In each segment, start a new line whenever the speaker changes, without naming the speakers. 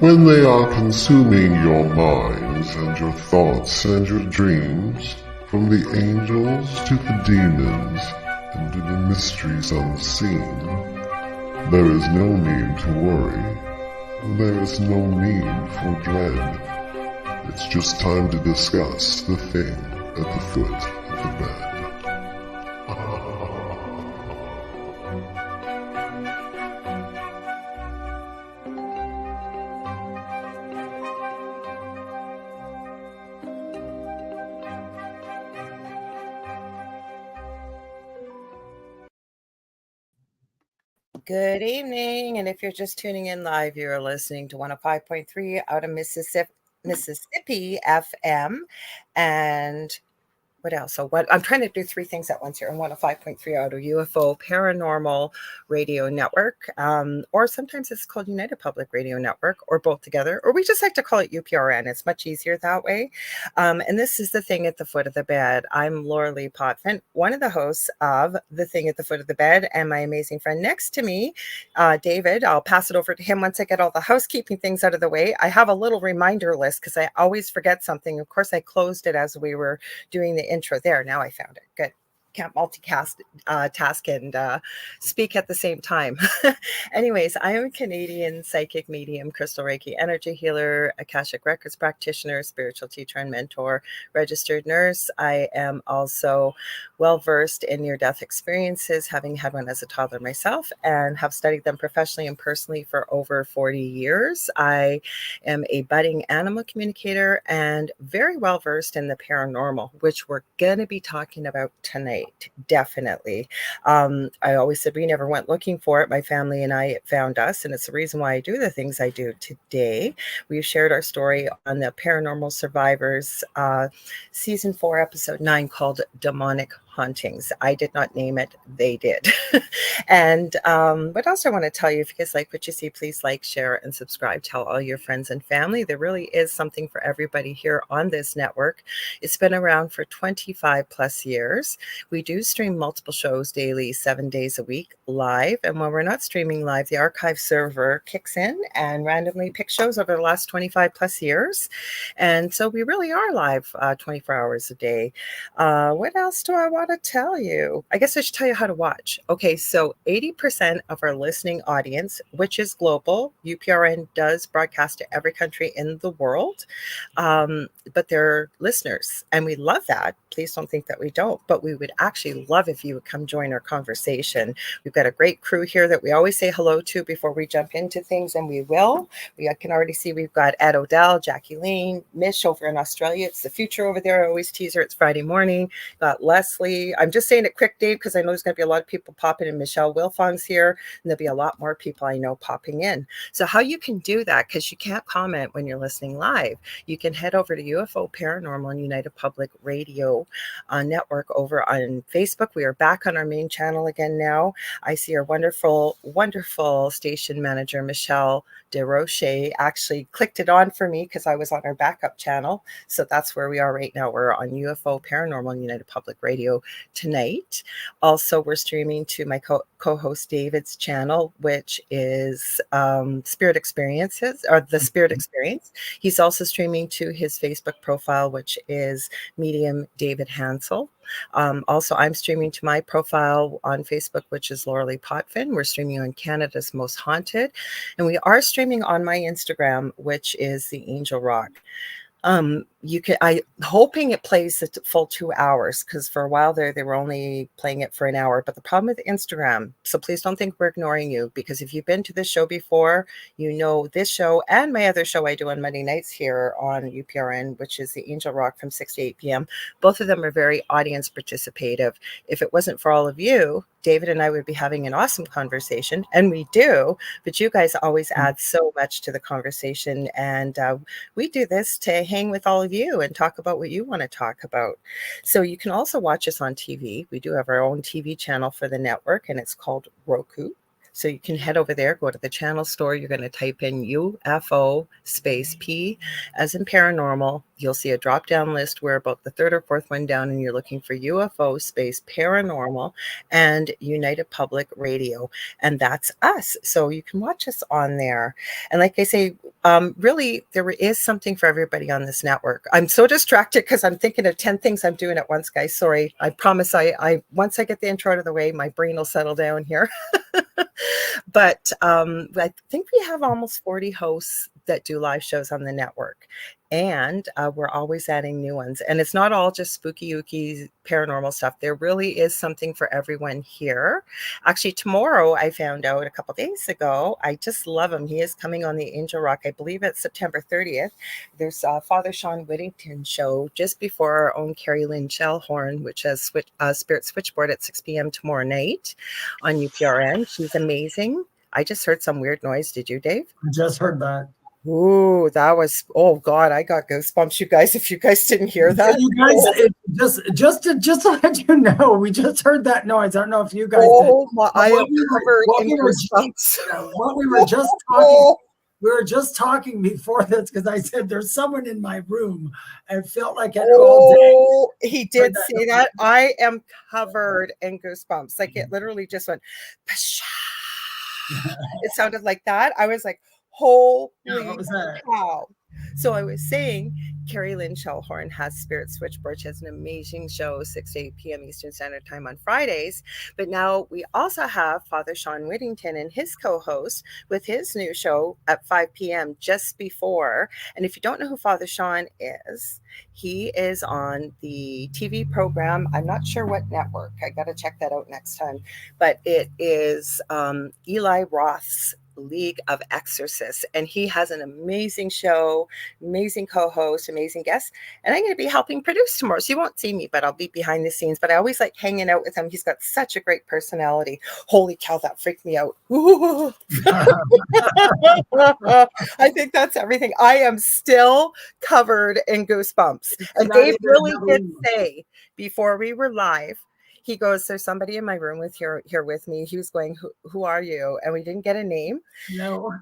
when they are consuming your minds and your thoughts and your dreams, from the angels to the demons and to the mysteries unseen, there is no need to worry. There is no need for dread. It's just time to discuss the thing at the foot of the bed.
Good evening, and if you're just tuning in live, you're listening to 105.3 out of Mississippi FM, and what else? So what I'm trying to do three things at once here on 105.3 out of UFO Paranormal Radio Network, or sometimes it's called United Public Radio Network, or both together, or we just like to call it UPRN. It's much easier that way. And this is The Thing at the Foot of the Bed. I'm Lorilei Potvin, one of the hosts of The Thing at the Foot of the Bed, and my amazing friend next to me, David. I'll pass it over to him once I get all the housekeeping things out of the way. I have a little reminder list because I always forget something. Of course, I closed it as we were doing the intro there. Now I found it. Good. Can't multicast task and speak at the same time. Anyways, I am a Canadian psychic medium, crystal Reiki energy healer, Akashic Records practitioner, spiritual teacher and mentor, registered nurse. I am also well versed in near-death experiences, having had one as a toddler myself, and have studied them professionally and personally for over 40 years. I am a budding animal communicator and very well versed in the paranormal, which we're going to be talking about tonight. Definitely. I always said we never went looking for it. My family and I, it found us, and it's the reason why I do the things I do today. We've shared our story on the Paranormal Survivors season 4, episode 9, called Demonic Hauntings. I did not name it, they did. And what else I want to tell you, if you guys like what you see, please like, share, and subscribe. Tell all your friends and family. There really is something for everybody here on this network. It's been around for 25 plus years. We do stream multiple shows daily, 7 days a week, live. And when we're not streaming live, the archive server kicks in and randomly picks shows over the last 25 plus years. And so we really are live 24 hours a day. What else do I want to tell you? I guess I should tell you how to watch. Okay, so 80% of our listening audience, which is global, UPRN does broadcast to every country in the world, but they're listeners, and we love that. Please don't think that we don't, but we would actually love if you would come join our conversation. We've got a great crew here that we always say hello to before we jump into things, and we will. I can already see we've got Ed Odell, Jackie Lane, Mish over in Australia. It's the future over there. I always tease her. It's Friday morning. Got Leslie. I'm just saying it quick, Dave, because I know there's going to be a lot of people popping in. Michelle Wilfong's here, and there'll be a lot more people I know popping in. So how you can do that, because you can't comment when you're listening live, you can head over to UFO Paranormal and United Public Radio Network over on Facebook. We are back on our main channel again now. I see our wonderful, wonderful station manager, Michelle DeRoche, actually clicked it on for me because I was on our backup channel. So that's where we are right now. We're on UFO Paranormal and United Public Radio tonight. Also, we're streaming to my co-host David's channel, which is Spirit Experiences, or the Spirit Experience. He's also streaming to his Facebook profile, which is Medium David Hanzel. Also, I'm streaming to my profile on Facebook, which is Lorilei Potvin. We're streaming on Canada's Most Haunted, and we are streaming on my Instagram, which is the Angel Rock. I'm hoping it plays the full 2 hours, because for a while there, they were only playing it for an hour. But the problem with Instagram, so please don't think we're ignoring you, because if you've been to this show before, you know this show and my other show I do on Monday nights here on UPRN, which is the Angel Rock from 6 to 8 p.m. Both of them are very audience participative. If it wasn't for all of you, David and I would be having an awesome conversation, and we do, but you guys always add so much to the conversation, and we do this to hang with all of you and talk about what you want to talk about. So you can also watch us on TV. We do have our own TV channel for the network, and it's called Roku. So you can head over there, go to the channel store. You're going to type in UFO space P as in paranormal. You'll see a drop down list where about the third or fourth one down, and you're looking for UFO space paranormal and United Public Radio. And that's us. So you can watch us on there. And like I say, really, there is something for everybody on this network. I'm so distracted because I'm thinking of 10 things I'm doing at once, guys. Sorry. I promise I once I get the intro out of the way, my brain will settle down here. But I think we have almost 40 hosts that do live shows on the network. And we're always adding new ones. And it's not all just spooky, ooky, paranormal stuff. There really is something for everyone here. Actually, tomorrow, I found out a couple days ago, I just love him. He is coming on the Angel Rock. I believe it's September 30th. There's Father Sean Whittington show just before our own Carrie Lynn Shellhorn, which has Spirit Switchboard at 6 p.m. tomorrow night on UPRN. She's amazing. I just heard some weird noise. Did you, Dave?
I just heard that.
Ooh, that was, oh God, I got goosebumps, you guys, if you guys didn't hear that.
You guys, just to let you know, we just heard that noise. I don't know if you guys
did.
My,
I am covered in goosebumps.
What we were just talking, we were just talking before this because I said there's someone in my room. I felt like it all day.
He did say that. I am covered in goosebumps. Like it literally just went, it sounded like that. I was like, holy cow. So I was saying, Carrie Lynn Shellhorn has Spirit Switchboard. She has an amazing show, 6 to 8 p.m. Eastern Standard Time on Fridays. But now we also have Father Sean Whittington and his co-host with his new show at 5 p.m. just before. And if you don't know who Father Sean is, he is on the TV program. I'm not sure what network. I got to check that out next time. But it is Eli Roth's League of Exorcists, and he has an amazing show, amazing co-host, amazing guests, and I'm going to be helping produce tomorrow, so you won't see me, but I'll be behind the scenes. But I always like hanging out with him. He's got such a great personality. Holy cow, that freaked me out. I think that's everything. I am still covered in goosebumps. And Dave really did say before we were live, he goes, there's somebody in my room here with me. He was going, who are you? And we didn't get a name.
No.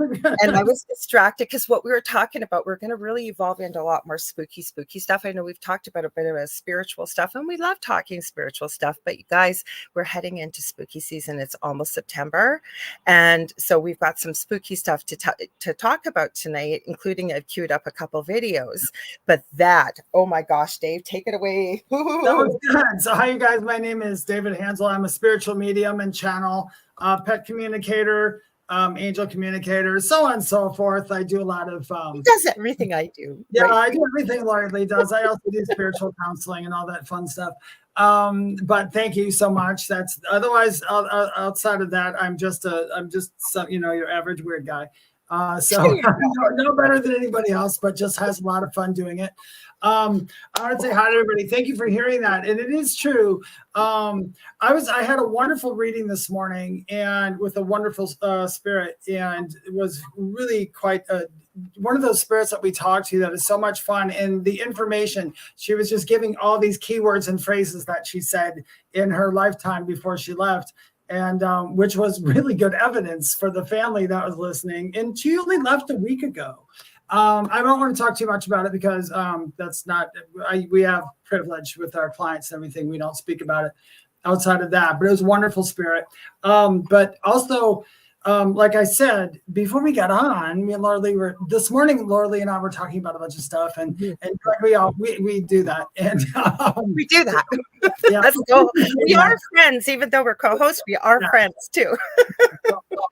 And I was distracted because what we were talking about, we're going to really evolve into a lot more spooky stuff. I know we've talked about a bit of a spiritual stuff, and we love talking spiritual stuff. But you guys, we're heading into spooky season. It's almost September. And so we've got some spooky stuff to talk about tonight, including I've queued up a couple videos. But that, oh my gosh, Dave, take it away.
That was good. So hi, you guys. My name is David Hanzel. I'm a spiritual medium and channel, pet communicator, angel communicator, so on and so forth. I do a lot of
he does everything I do.
Yeah, right? I do everything Lorilei does. I also do spiritual counseling and all that fun stuff. But thank you so much. That's otherwise outside of that, I'm just some, your average weird guy. So no better than anybody else, but just has a lot of fun doing it. I want to say hi to everybody. Thank you for hearing that. And it is true. I had a wonderful reading this morning and with a wonderful spirit, and it was really quite one of those spirits that we talk to that is so much fun. And the information, she was just giving all these keywords and phrases that she said in her lifetime before she left. And which was really good evidence for the family that was listening. And she only left a week ago. I don't want to talk too much about it because that's not, we have privilege with our clients and everything. We don't speak about it outside of that, but it was a wonderful spirit. But also, like I said, before we got on, me and Lorilei this morning, Lorilei and I were talking about a bunch of stuff and we do that. And
we do that.
Yeah.
Let's go. We are friends, even though we're co-hosts, we are friends too.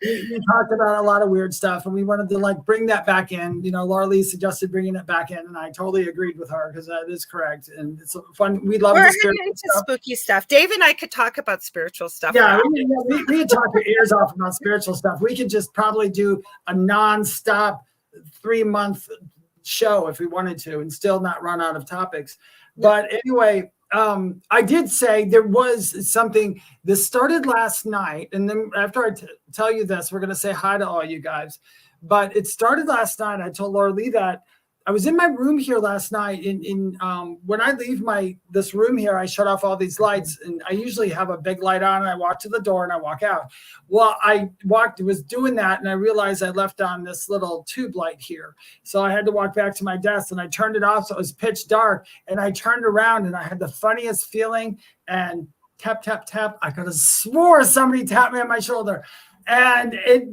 We talked about a lot of weird stuff and we wanted to bring that back in. Lorilei suggested bringing it back in and I totally agreed with her because that is correct. And it's fun. We love the spiritual stuff.
Spooky stuff. Dave and I could talk about spiritual stuff.
Yeah, we could talk your ears off about spiritual stuff. We could just probably do a non-stop 3-month show if we wanted to and still not run out of topics. But anyway, I did say there was something. This started last night. And then after I tell you this, we're going to say hi to all you guys. But it started last night. I told Lorilei that I was in my room here last night. When I leave this room here, I shut off all these lights, and I usually have a big light on, and I walk to the door and I walk out. Well, was doing that, and I realized I left on this little tube light here. So I had to walk back to my desk, and I turned it off so it was pitch dark. And I turned around, and I had the funniest feeling, and tap, tap, tap. I could have swore somebody tapped me on my shoulder. And it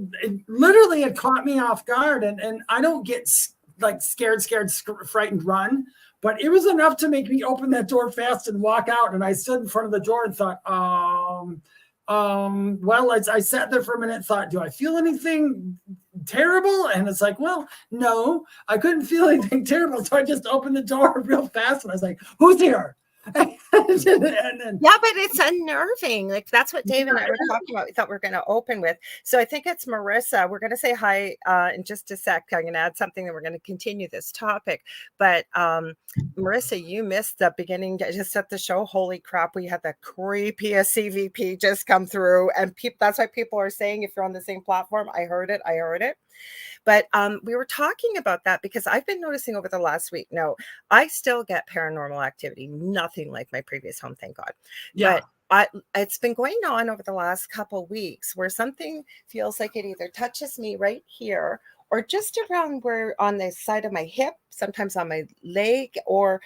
literally had caught me off guard. And I don't get like scared, frightened, run. But it was enough to make me open that door fast and walk out. And I stood in front of the door and thought, well, I sat there for a minute and thought, do I feel anything terrible? And it's like, well, no, I couldn't feel anything terrible. So I just opened the door real fast. And I was like, who's here?
Yeah, but it's unnerving. Like that's what Dave and I were talking about. We thought we were going to open with. So I think it's Marissa. We're going to say hi in just a sec. I'm going to add something and we're going to continue this topic. But Marissa, you missed the beginning just at the show. Holy crap. We had the creepiest CVP just come through. And that's why people are saying if you're on the same platform, I heard it. But we were talking about that because I've been noticing over the last week. No, I still get paranormal activity, nothing like my previous home, thank God. Yeah. But it's been going on over the last couple of weeks where something feels like it either touches me right here or just around where on the side of my hip, sometimes on my leg, or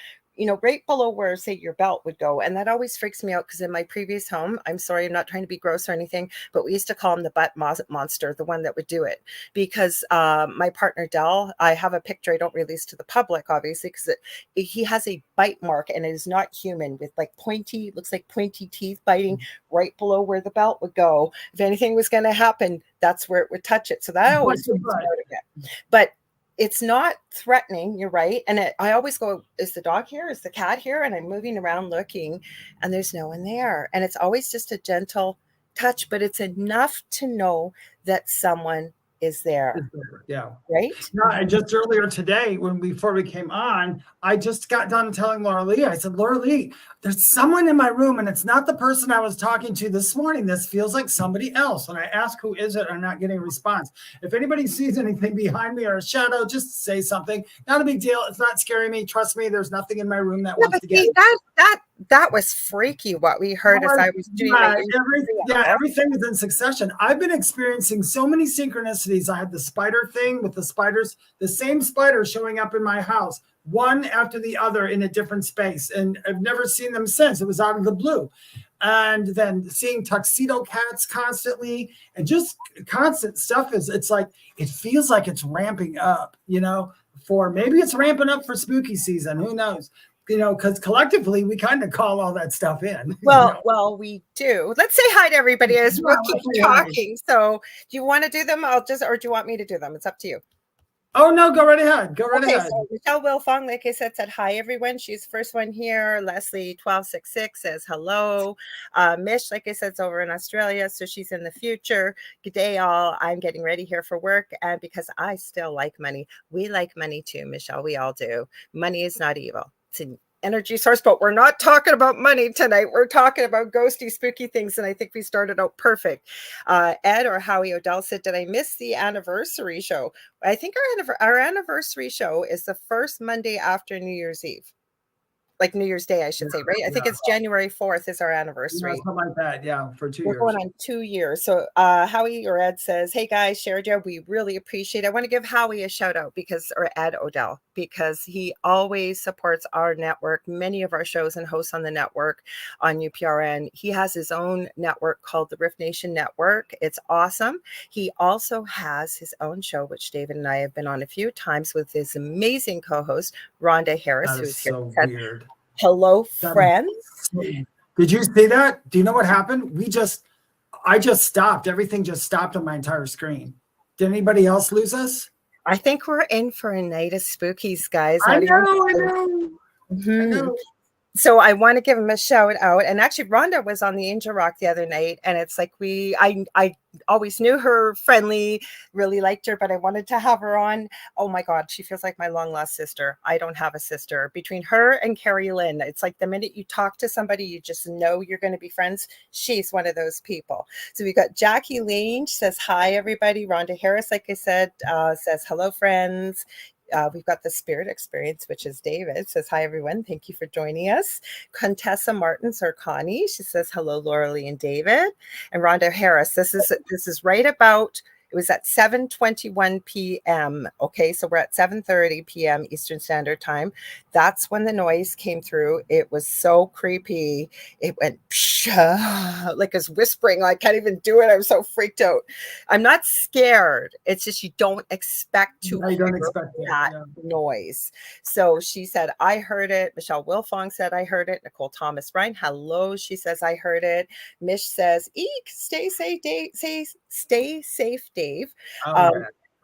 right below where, say, your belt would go. And that always freaks me out because in my previous home, I'm sorry, I'm not trying to be gross or anything, but we used to call him the butt monster, the one that would do it. Because my partner, Dell, I have a picture I don't release to the public, obviously, because he has a bite mark and it is not human with like looks like pointy teeth biting right below where the belt would go. If anything was going to happen, that's where it would touch it. So that always freaks me out again. But it's not threatening, you're right. And I always go, is the dog here? Is the cat here? And I'm moving around looking and there's no one there. And it's always just a gentle touch, but it's enough to know that someone is there.
Yeah.
Right?
No, and just earlier today, before we came on, I just got done telling Lorilei, I said, Lorilei, there's someone in my room and it's not the person I was talking to this morning. This feels like somebody else. And I ask, who is it? I'm not getting a response. If anybody sees anything behind me or a shadow, just say something. Not a big deal. It's not scaring me. Trust me, there's nothing in my room that wants to get
that was freaky what we heard as I was doing
everything is in succession. I've been experiencing so many synchronicities. I had the spider thing with the spiders, the same spider showing up in my house, one after the other in a different space. And I've never seen them since. It was out of the blue. And then seeing tuxedo cats constantly and just constant stuff it's like, it feels like it's ramping up, maybe it's ramping up for spooky season. Who knows? Because collectively we kind of call all that stuff in.
Well, we do. Let's say hi to everybody as we'll keep talking. So do you want to do them? Or do you want me to do them? It's up to you.
Oh, no, go right ahead. Ahead.
So Michelle Wilfong, like I said hi, everyone. She's the first one here. Leslie 1266 says hello. Mish, like I said, is over in Australia, so she's in the future. Good day, all. I'm getting ready here for work, and because I still like money. We like money too, Michelle. We all do. Money is not evil. It's an energy source, but we're not talking about money tonight. We're talking about ghosty, spooky things, and I think we started out perfect. Ed or Howie Odell said, did I miss the anniversary show? I think our anniversary show is the first Monday after New Year's Eve. Like New Year's Day, I should say, right? I think it's January 4th is our anniversary.
Something like that, yeah, for 2 years.
We're going on 2 years. So Howie or Ed says, hey guys, shared you. We really appreciate it. I want to give Howie a shout out or Ed Odell, because he always supports our network, many of our shows and hosts on the network on UPRN. He has his own network called the Rift Nation Network. It's awesome. He also has his own show, which David and I have been on a few times with his amazing co-host, Rhonda Harris, who's here.
So weird.
Hello, friends.
Did you see that? Do you know what happened? I just stopped. Everything just stopped on my entire screen. Did anybody else lose us?
I think we're in for a night of spookies, guys.
I know.
So I want to give him a shout out. And actually, Rhonda was on the Angel Rock the other night. And it's like I always knew her, friendly, really liked her, but I wanted to have her on. Oh my God, she feels like my long lost sister. I don't have a sister. Between her and Carrie Lynn, it's like the minute you talk to somebody, you just know you're going to be friends. She's one of those people. So we got Jackie Lange says, hi, everybody. Rhonda Harris, like I said, says, hello, friends. we've got the spirit experience, which is David. Says, hi, everyone. Thank you for joining us. Contessa Martins, or Connie, she says, hello, Lorilei and David. And Rhonda Harris, this is right about, it was at 7:21 p.m. Okay, so we're at 7:30 p.m. Eastern Standard Time. That's when the noise came through. It was so creepy. It went like it's whispering. I can't even do it. I'm so freaked out. I'm not scared. It's just you don't expect to hear that noise. So she said, I heard it. Michelle Wilfong said, I heard it. Nicole Thomas Ryan, hello. She says, I heard it. Mish says, eek, stay safe, Dave. Stay safe, Dave.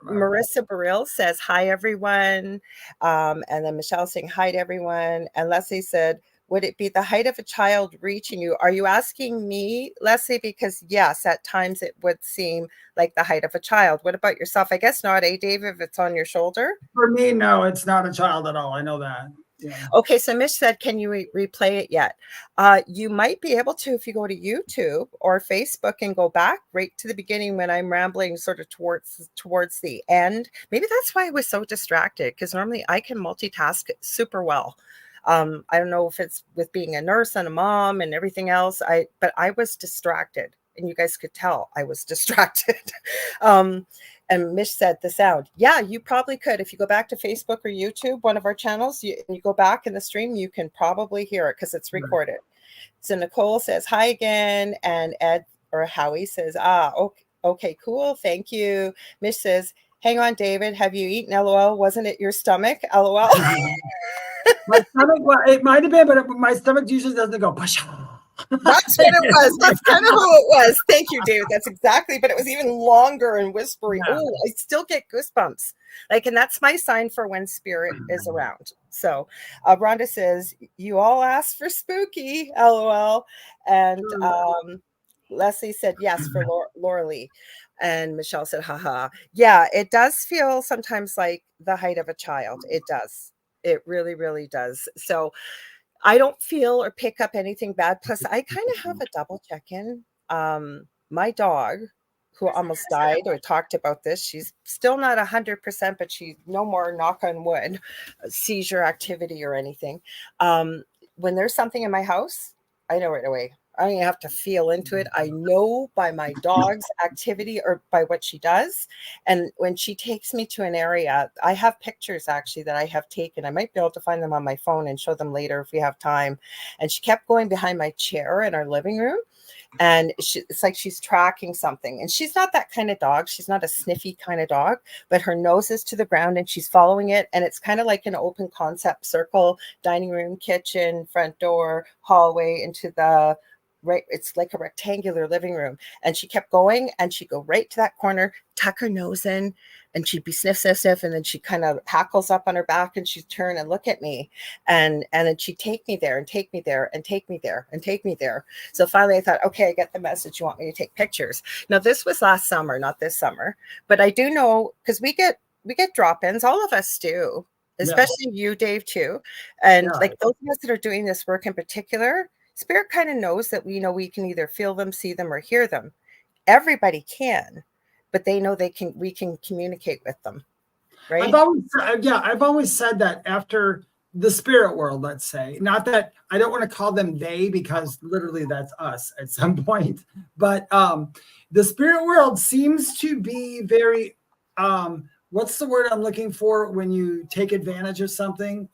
Marissa Burrill says, hi, everyone. And then Michelle saying hi to everyone. And Leslie said, would it be the height of a child reaching you? Are you asking me, Leslie? Because yes, at times it would seem like the height of a child. What about yourself? I guess not, Dave, if it's on your shoulder?
For me, no, it's not a child at all. I know that. Yeah.
Okay, so Mish said, can you replay it yet? You might be able to if you go to YouTube or Facebook and go back right to the beginning when I'm rambling sort of towards the end. Maybe that's why I was so distracted, because normally I can multitask super well. I don't know if it's with being a nurse and a mom and everything else. But I was distracted, and you guys could tell I was distracted. And Mish said the sound. Yeah, you probably could. If you go back to Facebook or YouTube, one of our channels, you go back in the stream, you can probably hear it because it's recorded. Right. So Nicole says, hi again. And Ed or Howie says, okay, cool. Thank you. Mish says, hang on, David. Have you eaten? LOL. Wasn't it your stomach? LOL.
My stomach, well, it might have been, but my stomach usually doesn't go.
That's what it was. That's kind of how it was. Thank you, David. That's exactly. But it was even longer and whispery. Yeah. Oh, I still get goosebumps. And that's my sign for when spirit is around. So Rhonda says, you all asked for spooky, LOL. And Leslie said, yes, for Lorilei. And Michelle said, haha. Yeah, it does feel sometimes like the height of a child. It does. It really, really does. So I don't feel or pick up anything bad. Plus, I kind of have a double check-in. My dog, who almost died, or talked about this, she's still not 100%, but she's no more, knock on wood, seizure activity or anything. When there's something in my house, I know right away. I don't even have to feel into it. I know by my dog's activity or by what she does. And when she takes me to an area, I have pictures actually that I have taken. I might be able to find them on my phone and show them later if we have time. And she kept going behind my chair in our living room. And it's like she's tracking something. And she's not that kind of dog. She's not a sniffy kind of dog, but her nose is to the ground and she's following it. And it's kind of like an open concept circle, dining room, kitchen, front door, hallway into the right. It's like a rectangular living room. And she kept going and she'd go right to that corner, tuck her nose in, and she'd be sniff, sniff, sniff. And then she kind of hackles up on her back and she'd turn and look at me. And then she'd take me there and take me there and take me there and take me there. So finally I thought, okay, I get the message. You want me to take pictures. Now this was last summer, not this summer, but I do know, because we get drop-ins. All of us do, especially you, Dave, too. And like those of us that are doing this work in particular, Spirit kind of knows that we can either feel them, see them, or hear them. Everybody can, but they know we can communicate with them, right?
I've always said that after the spirit world, let's say, not that I don't want to call them they, because literally that's us at some point, but the spirit world seems to be very, what's the word I'm looking for when you take advantage of something?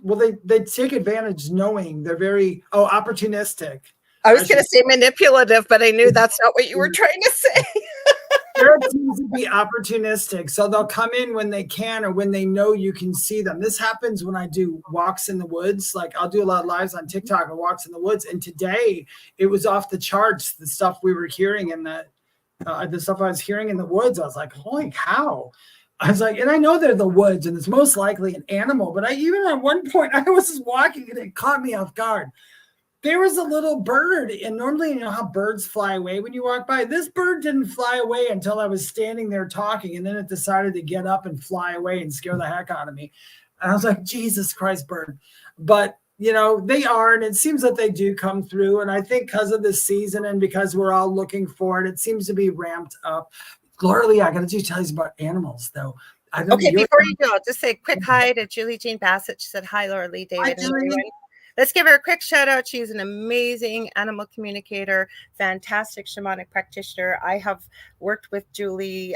Well, they take advantage knowing they're very opportunistic.
I was going to say manipulative, but I knew that's not what you were trying to say.
Spirits seems to be opportunistic. So they'll come in when they can or when they know you can see them. This happens when I do walks in the woods. Like I'll do a lot of lives on TikTok and walks in the woods. And today it was off the charts, the stuff we were hearing in the stuff I was hearing in the woods. I was like, holy cow. I was like, and I know they're the woods and it's most likely an animal, but even at one point I was just walking and it caught me off guard. There was a little bird, and normally you know how birds fly away when you walk by. This bird didn't fly away until I was standing there talking, and then it decided to get up and fly away and scare the heck out of me. And I was like, Jesus Christ, bird. But they are, and it seems that they do come through. And I think because of this season and because we're all looking for it, it seems to be ramped up. Lorilei, I got to tell you about animals, though.
Okay, before you go, I'll just say a quick hi to Julie Jean Bassett. She said, hi, Lorilei, David, and everyone. Let's give her a quick shout out. She's an amazing animal communicator, fantastic shamanic practitioner. I have worked with Julie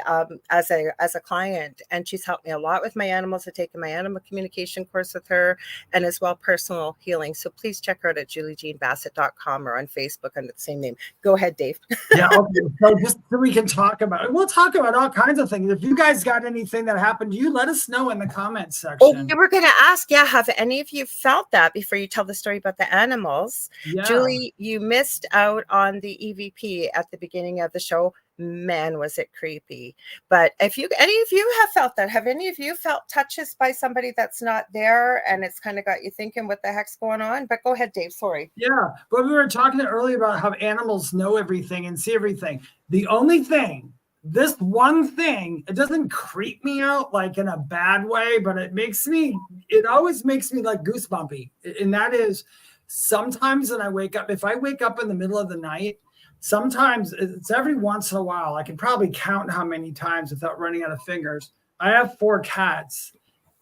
as a client, and she's helped me a lot with my animals. I've taken my animal communication course with her, and as well personal healing. So please check her out at juliejeanbassett.com or on Facebook under the same name. Go ahead, Dave.
Yeah, okay. So just so we can talk about it. We'll talk about all kinds of things. If you guys got anything that happened to you, let us know in the comments section.
Oh, we were going to ask, have any of you felt that before you tell the story about the animals?
Yeah.
Julie, you missed out on the EVP at the beginning of the show. Man, was it creepy. But if any of you have felt that, have any of you felt touches by somebody that's not there, and it's kind of got you thinking what the heck's going on? But go ahead, Dave, sorry.
Yeah, but we were talking earlier about how animals know everything and see everything. The only thing, this one thing, it doesn't creep me out like in a bad way, but it always makes me like goosebumpy. And that is sometimes when I wake up, if I wake up in the middle of the night, sometimes it's every once in a while. I can probably count how many times without running out of fingers. I have 4 cats.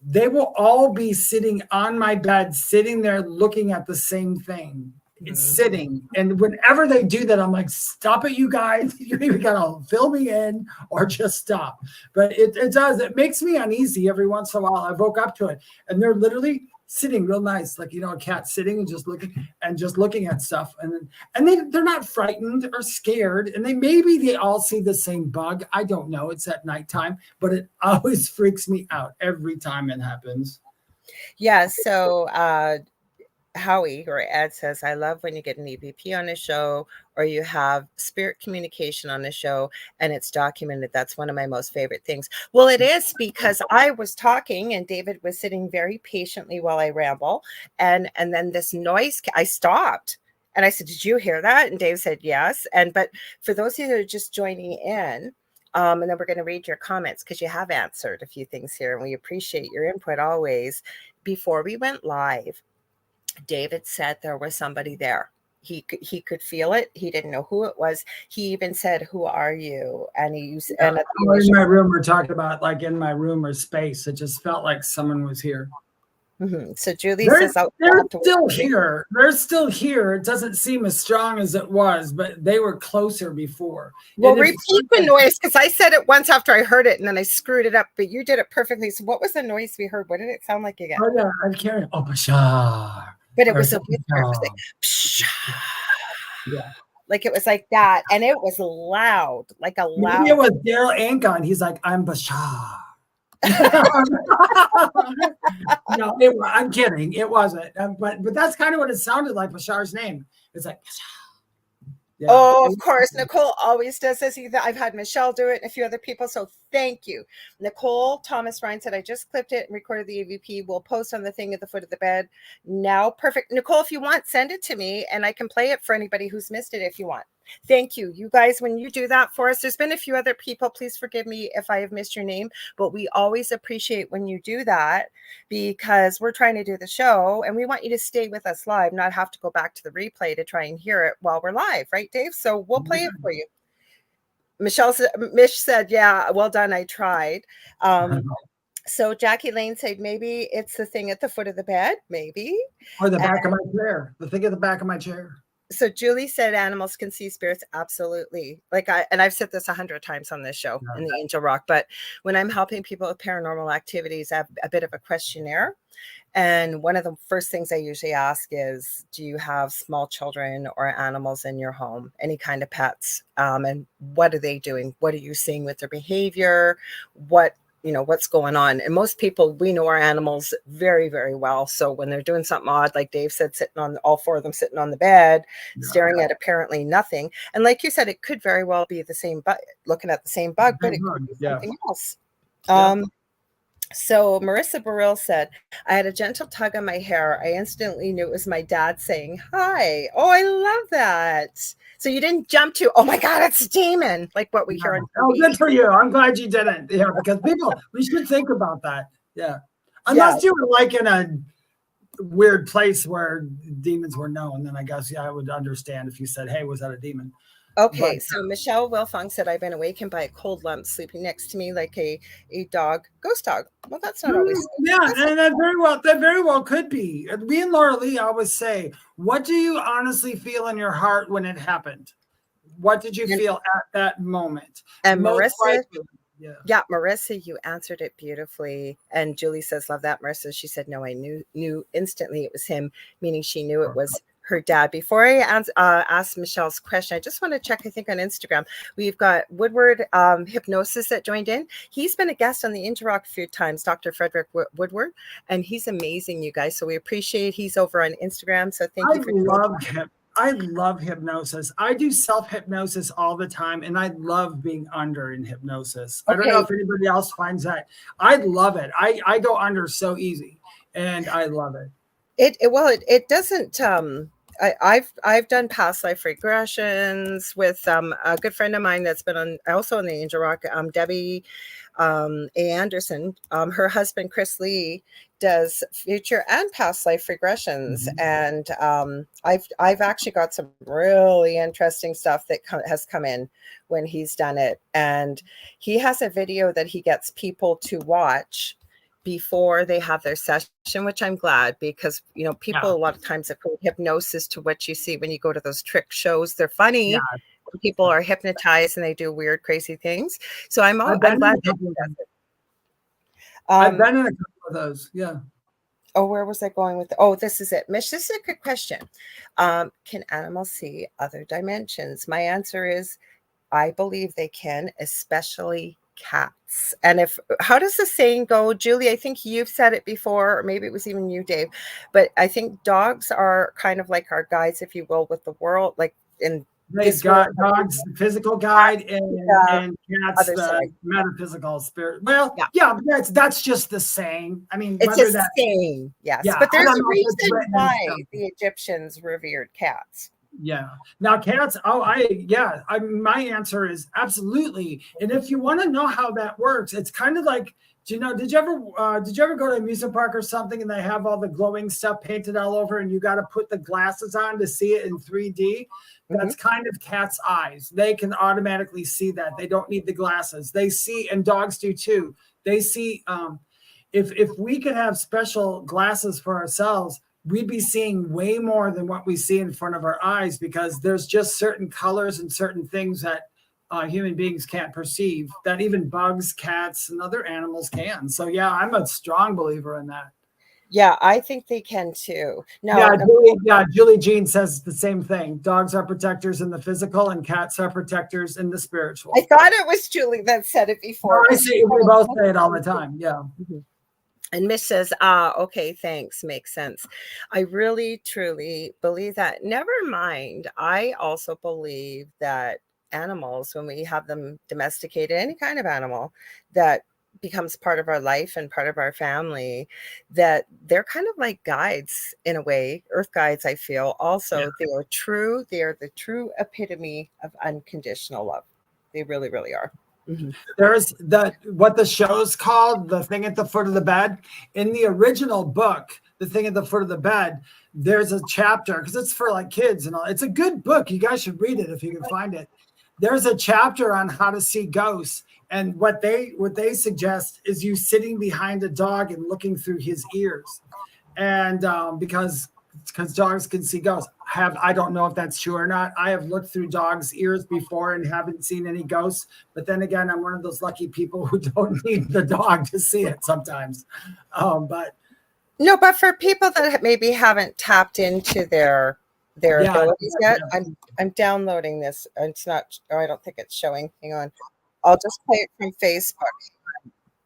They will all be sitting on my bed, sitting there looking at the same thing. It's sitting. And whenever they do that, I'm like, stop it, you guys. You either gotta fill me in or just stop. But it does. It makes me uneasy every once in a while. I woke up to it. And they're literally sitting real nice, like, a cat sitting and just looking at stuff. And they're not frightened or scared. And they all see the same bug. I don't know. It's at nighttime, but it always freaks me out every time it happens.
Yeah. So Howie or Ed says, I love when you get an EVP on a show or you have spirit communication on the show and it's documented. That's one of my most favorite things. Well, it is, because I was talking and David was sitting very patiently while I ramble. And then this noise, I stopped and I said, did you hear that? And Dave said, yes. But for those of you that are just joining in, and then we're going to read your comments because you have answered a few things here and we appreciate your input always. Before we went live, David said there was somebody there. He could feel it. He didn't know who it was. He even said, "Who are you?" And he used.
Yeah, and in my room, we're talking about like in my room or space. It just felt like someone was here.
Mm-hmm. So Julie says,
"They're still here. They're still here. It doesn't seem as strong as it was, but they were closer before."
Well, repeat the noise, because I said it once after I heard it, and then I screwed it up. But you did it perfectly. So, what was the noise we heard? What did it sound like again?
Oh yeah, I'm carrying. Oh, Bashar.
But it was a whisper. It was like, yeah, like it was like that, and it was loud, like a loud.
Maybe it was Daryl Ankon. He's like, I'm Bashar. No, I'm kidding. It wasn't. But that's kind of what it sounded like. Bashar's name. It's like Bashar.
Yeah. Oh, of course. Nicole always does this. I've had Michelle do it and a few other people. So thank you. Nicole Thomas Ryan said, I just clipped it and recorded the EVP. We'll post on the thing at the foot of the bed. Now, perfect. Nicole, if you want, send it to me and I can play it for anybody who's missed it if you want. Thank you. You guys, when you do that for us, there's been a few other people. Please forgive me if I have missed your name, but we always appreciate when you do that because we're trying to do the show and we want you to stay with us live, not have to go back to the replay to try and hear it while we're live. Right, Dave? So we'll play it for you. Mish said, yeah, well done. I tried. So Jackie Lane said, maybe it's the thing at the foot of the bed, maybe.
Or the back of my chair. The thing at the back of my chair.
So Julie said animals can see spirits. Absolutely. I've said this 100 times on this show in the Angel Rock, but when I'm helping people with paranormal activities, I have a bit of a questionnaire. And one of the first things I usually ask is, do you have small children or animals in your home? Any kind of pets? And what are they doing? What are you seeing with their behavior? What's going on? And most people, we know our animals very, very well. So when they're doing something odd, like Dave said, all 4 of them sitting on the bed, staring at apparently nothing. And like you said, it could very well be the same bug, looking at the same bug, but it could be something else. So Marissa Burrell said, I had a gentle tug on my hair. I instantly knew it was my dad saying, hi. Oh, I love that. So you didn't jump to, oh my God, it's a demon, like what we hear on TV.
Oh, good for you. I'm glad you didn't. Yeah, because we should think about that. Yeah. Unless you were like in a weird place where demons were known, then I guess, I would understand if you said, hey, was that a demon?
Okay, so Michelle Wilfong said, I've been awakened by a cold lump sleeping next to me like a dog, ghost dog. Well, that's not always.
Yeah, and that very well could be. Me and Lorilei always say, what do you honestly feel in your heart when it happened? What did you feel at that moment?
And
Most
Marissa,
likely,
yeah, Marissa, you answered it beautifully. And Julie says, love that, Marissa. She said, no, I knew instantly it was him, meaning she knew it was her dad. Before I ask Michelle's question, I just want to check, I think on Instagram, we've got Woodward Hypnosis that joined in. He's been a guest on the Interrock a few times, Dr. Frederick Woodward, and he's amazing, you guys. So we appreciate he's over on Instagram. So thank you for
I love hypnosis. I do self-hypnosis all the time, and I love being under in hypnosis. Okay. I don't know if anybody else finds that. I love it. I go under so easy, and I love it.
It doesn't I've done past life regressions with a good friend of mine that's been also on the Angel Rock, Debbie A. Anderson. Her husband Chris Lee does future and past life regressions, and I've actually got some really interesting stuff that has come in when he's done it, and he has a video that he gets people to watch before they have their session, which I'm glad, because people a lot of times equate hypnosis to what you see when you go to those trick shows. They're funny. Yeah. People are hypnotized and they do weird, crazy things. So I'm glad that he does it.
I've been in a couple of those. Yeah.
Oh, where was I going with? This is it. Mish, this is a good question. Can animals see other dimensions? My answer is, I believe they can, especially cats. And how does the saying go, Julie? I think you've said it before, or maybe it was even you, Dave, but I think dogs are kind of like our guides, if you will, with the world, like in
they've got dogs, the physical guide, and cats, the metaphysical spirit. Well, yeah, that's just the saying. I mean,
it's a saying, yes. Yeah, but there's a reason why the Egyptians revered cats.
Yeah. Now cats. My answer is absolutely. And if you want to know how that works, it's kind of like, did you ever go to an amusement park or something and they have all the glowing stuff painted all over and you got to put the glasses on to see it in 3D? That's kind of cat's eyes. They can automatically see that. They don't need the glasses. They see, and dogs do too. They see. If we could have special glasses for ourselves, we'd be seeing way more than what we see in front of our eyes, because there's just certain colors and certain things that human beings can't perceive that even bugs, cats, and other animals can. So yeah, I'm a strong believer in that.
Yeah, I think they can too. No,
Julie Jean says the same thing. Dogs are protectors in the physical and cats are protectors in the spiritual.
I thought it was Julie that said it before.
No, I see, we both say it all the time. Yeah.
And Mish says, okay, thanks. Makes sense. I really, truly believe that. Never mind. I also believe that animals, when we have them domesticated, any kind of animal that becomes part of our life and part of our family, that they're kind of like guides in a way, earth guides, I feel. Also, they are true. They are the true epitome of unconditional love. They really, really are.
Mm-hmm. There's what the show's called, The Thing at the Foot of the Bed. In the original book, The Thing at the Foot of the Bed, there's a chapter, because it's for like kids and all. It's a good book. You guys should read it if you can find it. There's a chapter on how to see ghosts. And what they suggest is you sitting behind a dog and looking through his ears. And because dogs can see ghosts. I don't know if that's true or not. I have looked through dogs' ears before and haven't seen any ghosts. But then again, I'm one of those lucky people who don't need the dog to see it sometimes. But
for people that maybe haven't tapped into their abilities yet, I'm downloading this. It's not. I don't think it's showing. Hang on. I'll just play it from Facebook.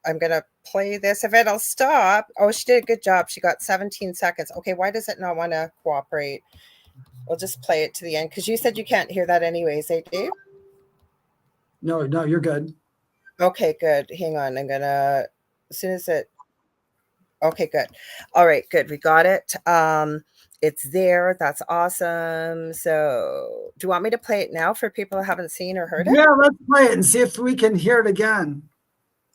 I'm going to play this. If it'll stop. Oh, she did a good job. She got 17 seconds. Okay, why does it not want to cooperate? We'll just play it to the end, because you said you can't hear that anyways, eh, Dave?
No, you're good.
Okay, good. Hang on. I'm going to, as soon as it, okay, good. All right, good. We got it. It's there. That's awesome. So do you want me to play it now for people who haven't seen or heard it?
Yeah, let's play it and see if we can hear it again.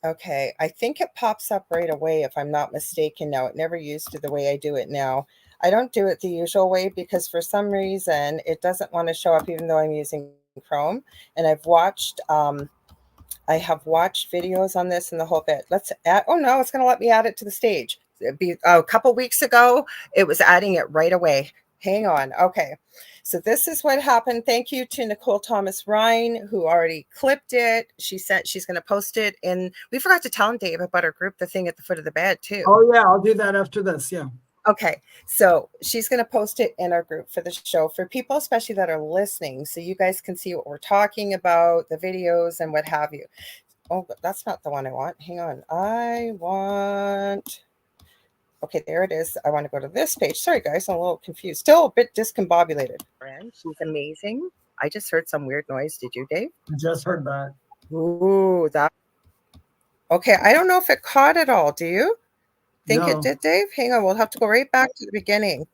Okay. I think it pops up right away, if I'm not mistaken now. It never used to the way I do it now. I don't do it the usual way because for some reason it doesn't want to show up even though I'm using Chrome, and I've watched I have watched videos on this and the whole bit. Let's add, oh no, it's going to let me add it to the stage. A couple weeks ago, it was adding it right away. Hang on. Okay. So this is what happened. Thank you to Nicole Thomas Ryan, who already clipped it. She said she's going to post it in. We forgot to tell him, Dave, about our group, the thing at the foot of the bed, too.
Oh, yeah. I'll do that after this. Yeah.
Okay. So she's going to post it in our group for the show for people, especially that are listening. So you guys can see what we're talking about, the videos and what have you. Oh, that's not the one I want. Hang on. I want. Okay, there it is. I want to go to this page. Sorry, guys, I'm a little confused. Still a bit discombobulated. Friend, she's amazing. I just heard some weird noise. Did you, Dave?
I just heard that.
Ooh, that. Okay, I don't know if it caught it all. Do you think it did, Dave? Hang on, we'll have to go right back to the beginning.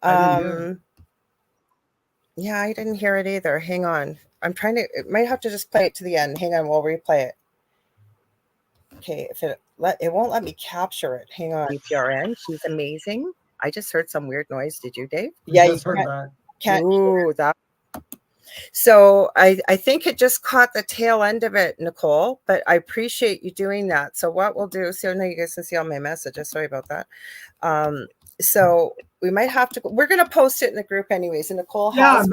Yeah, I didn't hear it either. Hang on. I'm trying to. It might have to just play it to the end. Hang on, we'll replay it. Okay, if it won't let me capture it. Hang on. UPRN, she's amazing. I just heard some weird noise. Did you, Dave?
Yeah, you heard that.
Can't. Ooh, that. So I think it just caught the tail end of it, Nicole. But I appreciate you doing that. So what we'll do. So now you guys can see all my messages. Sorry about that. So we might have to. We're going to post it in the group anyways. And Nicole has.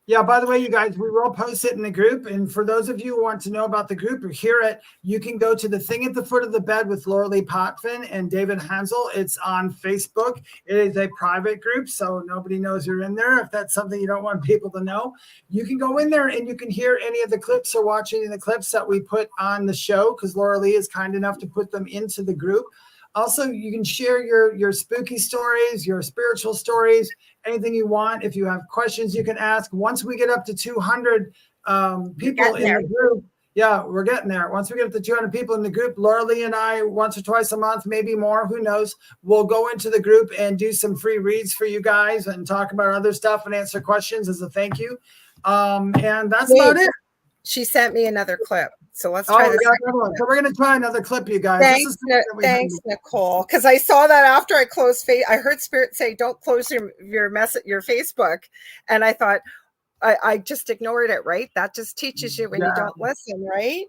Yeah, by the way, you guys, we will post it in the group. And for those of you who want to know about the group or hear it, you can go to the thing at the foot of the bed with Lorilei Potvin and David Hanzel. It's on Facebook. It is a private group, so nobody knows you're in there. If that's something you don't want people to know, you can go in there and you can hear any of the clips or watch any of the clips that we put on the show, because Lorilei is kind enough to put them into the group. Also, you can share your spooky stories, your spiritual stories, anything you want. If you have questions, you can ask. Once we get up to 200 people in the group, yeah, we're getting there. Once we get up to 200 people in the group, Lorilei and I, once or twice a month, maybe more, who knows, we'll go into the group and do some free reads for you guys and talk about other stuff and answer questions as a thank you. And that's about it.
She sent me another clip. So let's try this.
So we're going to try another clip, you guys.
Thanks, Nicole. Because I saw that after I closed I heard Spirit say, don't close your Facebook. And I thought, I just ignored it, right? That just teaches you when you don't listen, right?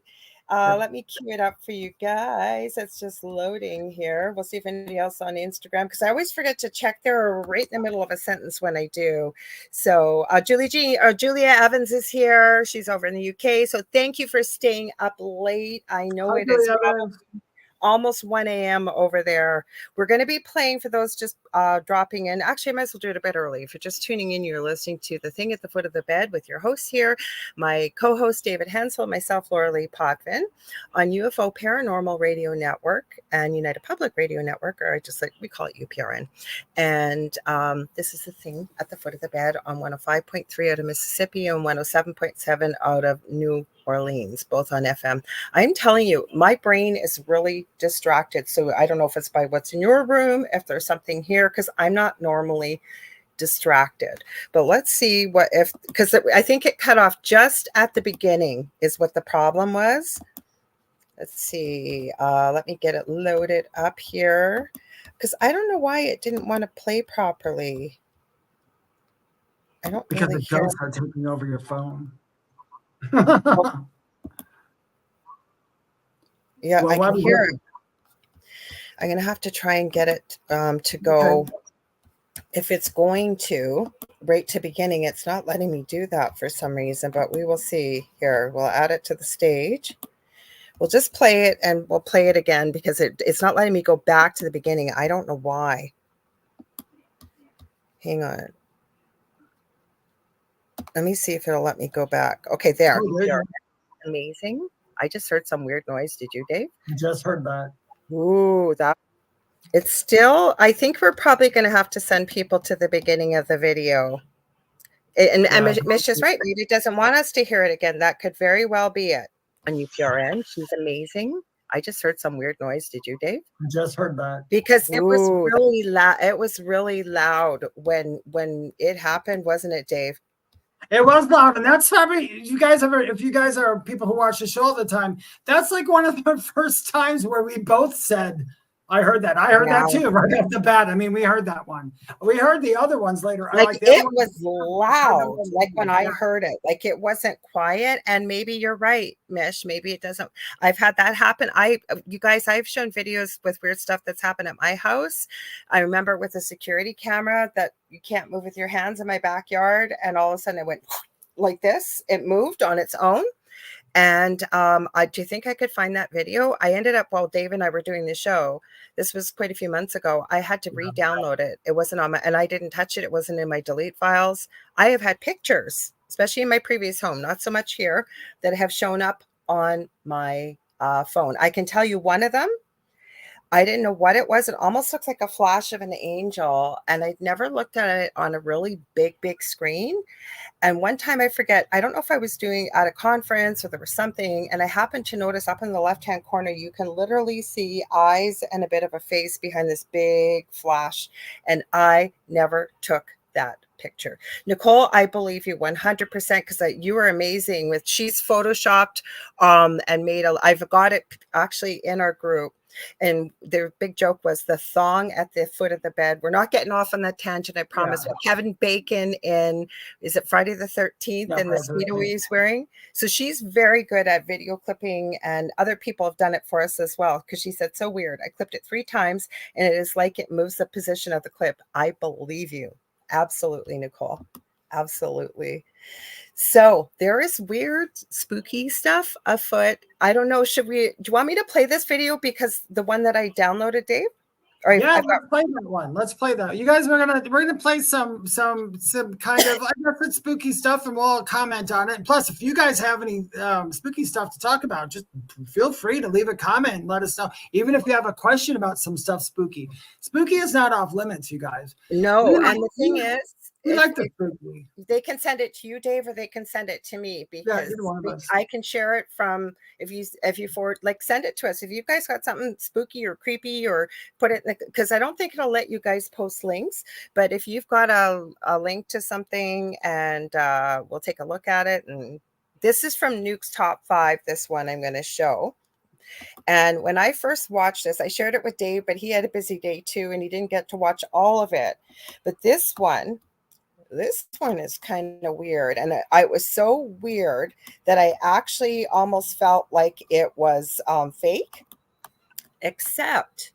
Let me cue it up for you guys. It's just loading here. We'll see if anybody else on Instagram, because I always forget to check there right in the middle of a sentence when I do. So Julia Evans is here. She's over in the UK. So thank you for staying up late. I know it is almost 1 a.m. over there. We're going to be playing, for those just dropping in. Actually, I might as well do it a bit early. If you're just tuning in, you're listening to The Thing at the Foot of the Bed with your hosts here, my co-host David Hanzel, myself, Lorilei Potvin, on UFO Paranormal Radio Network and United Public Radio Network, or we call it UPRN. And this is The Thing at the Foot of the Bed on 105.3 out of Mississippi and 107.7 out of New Orleans, both on FM. I'm telling you, my brain is really distracted. So I don't know if it's by what's in your room, if there's something here, because I'm not normally distracted. But let's see because I think it cut off just at the beginning is what the problem was. Let's see. Let me get it loaded up here, because I don't know why it didn't want to play properly. I don't
because
really
the ghosts are taking over your phone.
Yeah, I can hear it. I'm going to have to try and get it to go. Okay. If it's going to, right to beginning, it's not letting me do that for some reason, but we will see here. We'll add it to the stage. We'll just play it, and we'll play it again because it's not letting me go back to the beginning. I don't know why. Hang on. Let me see if it'll let me go back. Okay, there. Amazing. I just heard some weird noise. Did you, Dave?
I just heard that.
Ooh, it's still, I think we're probably going to have to send people to the beginning of the video. And Mish is right. It doesn't want us to hear it again. That could very well be it. On UPRN, she's amazing. I just heard some weird noise. Did you, Dave?
I just heard that.
Because it was really loud. It was really loud when it happened, wasn't it, Dave?
It was loud, and that's probably, if you guys are people who watch the show all the time, that's like one of the first times where we both said, I heard that. I heard
Yeah.
that too, right off the bat. I mean, we heard that one. We heard the other ones later.
Like
the other
it was loud, like when I heard it, like it wasn't quiet. And maybe you're right, Mish. Maybe it doesn't. I've had that happen. You guys, I've shown videos with weird stuff that's happened at my house. I remember with a security camera that you can't move with your hands in my backyard. And all of a sudden it went like this. It moved on its own. And do you think I could find that video? I ended up, while Dave and I were doing the show, this was quite a few months ago, I had to re-download it. It wasn't on my, and I didn't touch it. It wasn't in my delete files. I have had pictures, especially in my previous home, not so much here, that have shown up on my phone. I can tell you one of them. I didn't know what it was. It almost looks like a flash of an angel. And I'd never looked at it on a really big screen. And one time I forget, I don't know if I was doing at a conference or there was something, and I happened to notice up in the left-hand corner, you can literally see eyes and a bit of a face behind this big flash. And I never took that picture. Nicole, I believe you 100% because you were amazing with, she's photoshopped and made I've got it actually in our group. And their big joke was the thong at the foot of the bed. We're not getting off on that tangent, I promise. Yeah. Kevin Bacon in, is it Friday the 13th? And the speedo he's wearing. So she's very good at video clipping, and other people have done it for us as well. Because she said, so weird. I clipped it 3 times and it is like it moves the position of the clip. I believe you. Absolutely, Nicole. Absolutely. So there is weird, spooky stuff afoot. I don't know. Do you want me to play this video? Because the one that I downloaded, Dave? Or
yeah, let's play that one. Let's play that. You guys, we're gonna play some kind of, I guess it's spooky stuff, and we'll all comment on it. And plus, if you guys have any spooky stuff to talk about, just feel free to leave a comment and let us know. Even if you have a question about some stuff spooky. Spooky is not off limits, you guys.
No, and the thing is,
we like the spooky.
They can send it to you, Dave, or they can send it to me, because I can share it from, if you forward, like, send it to us. If you guys got something spooky or creepy, or put it, because I don't think it'll let you guys post links, but if you've got a link to something, and we'll take a look at it. And this is from Nuke's Top 5, this one I'm going to show. And when I first watched this, I shared it with Dave, but he had a busy day too, and he didn't get to watch all of it. But this one is kind of weird. And it was so weird that I actually almost felt like it was fake, except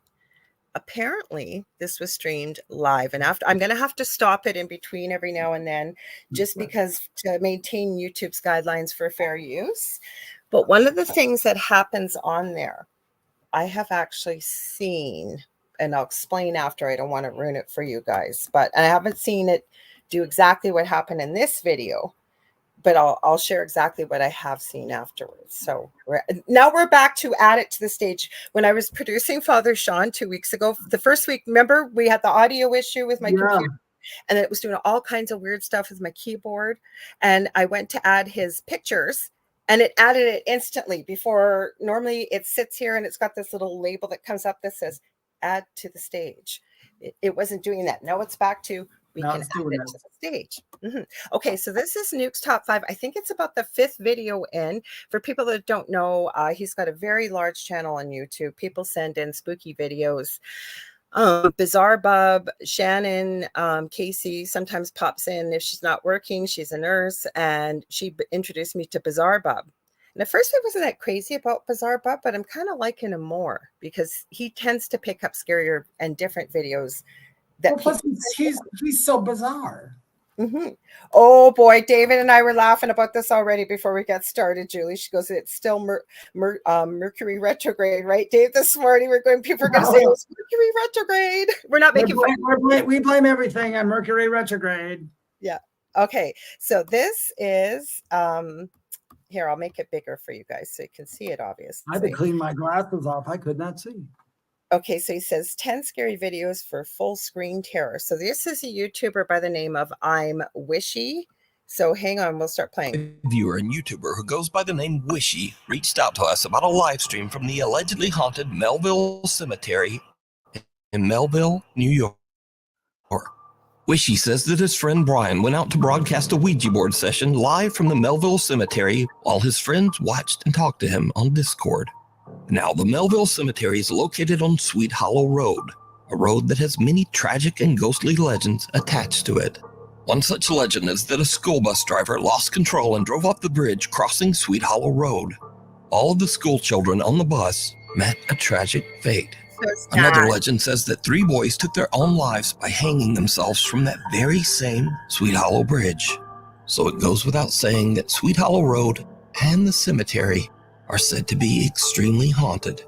apparently this was streamed live. And after, I'm going to have to stop it in between every now and then, just because to maintain YouTube's guidelines for fair use. But one of the things that happens on there, I have actually seen, and I'll explain after, I don't want to ruin it for you guys, but I haven't seen it do exactly what happened in this video, but I'll share exactly what I have seen afterwards. So now we're back to add it to the stage. When I was producing Father Sean 2 weeks ago, the first week, remember we had the audio issue with my computer, and it was doing all kinds of weird stuff with my keyboard. And I went to add his pictures, and it added it instantly. Before, normally it sits here and it's got this little label that comes up that says add to the stage. It wasn't doing that. Now it's back to, we can add it to the stage. Okay, so this is Nuke's Top 5. I think it's about the 5th video in. For people that don't know, he's got a very large channel on YouTube. People send in spooky videos. Bizarre Bub, Shannon, Casey sometimes pops in if she's not working. She's a nurse, and she introduced me to Bizarre Bub. And at first I wasn't that crazy about Bizarre Bub, but I'm kind of liking him more because he tends to pick up scarier and different videos. That
plus he's so bizarre.
Oh boy, David and I were laughing about this already before we got started. Julie, she goes, it's still Mercury retrograde, right, Dave? This morning people are going to say it's Mercury retrograde. We're not making fun.
We blame everything on Mercury retrograde.
Yeah. Okay. So this is here. I'll make it bigger for you guys so you can see it. Obviously,
I had to clean my glasses off. I could not see.
Okay, so he says 10 scary videos for full screen terror. So this is a YouTuber by the name of I'm Wishy. So hang on, we'll start playing.
A viewer and YouTuber who goes by the name Wishy reached out to us about a live stream from the allegedly haunted Melville Cemetery in Melville, New York. Wishy says that his friend Brian went out to broadcast a Ouija board session live from the Melville Cemetery while his friends watched and talked to him on Discord. Now, the Melville Cemetery is located on Sweet Hollow Road, a road that has many tragic and ghostly legends attached to it. One such legend is that a school bus driver lost control and drove off the bridge crossing Sweet Hollow Road. All of the school children on the bus met a tragic fate. Another legend says that 3 boys took their own lives by hanging themselves from that very same Sweet Hollow Bridge. So it goes without saying that Sweet Hollow Road and the cemetery are said to be extremely haunted.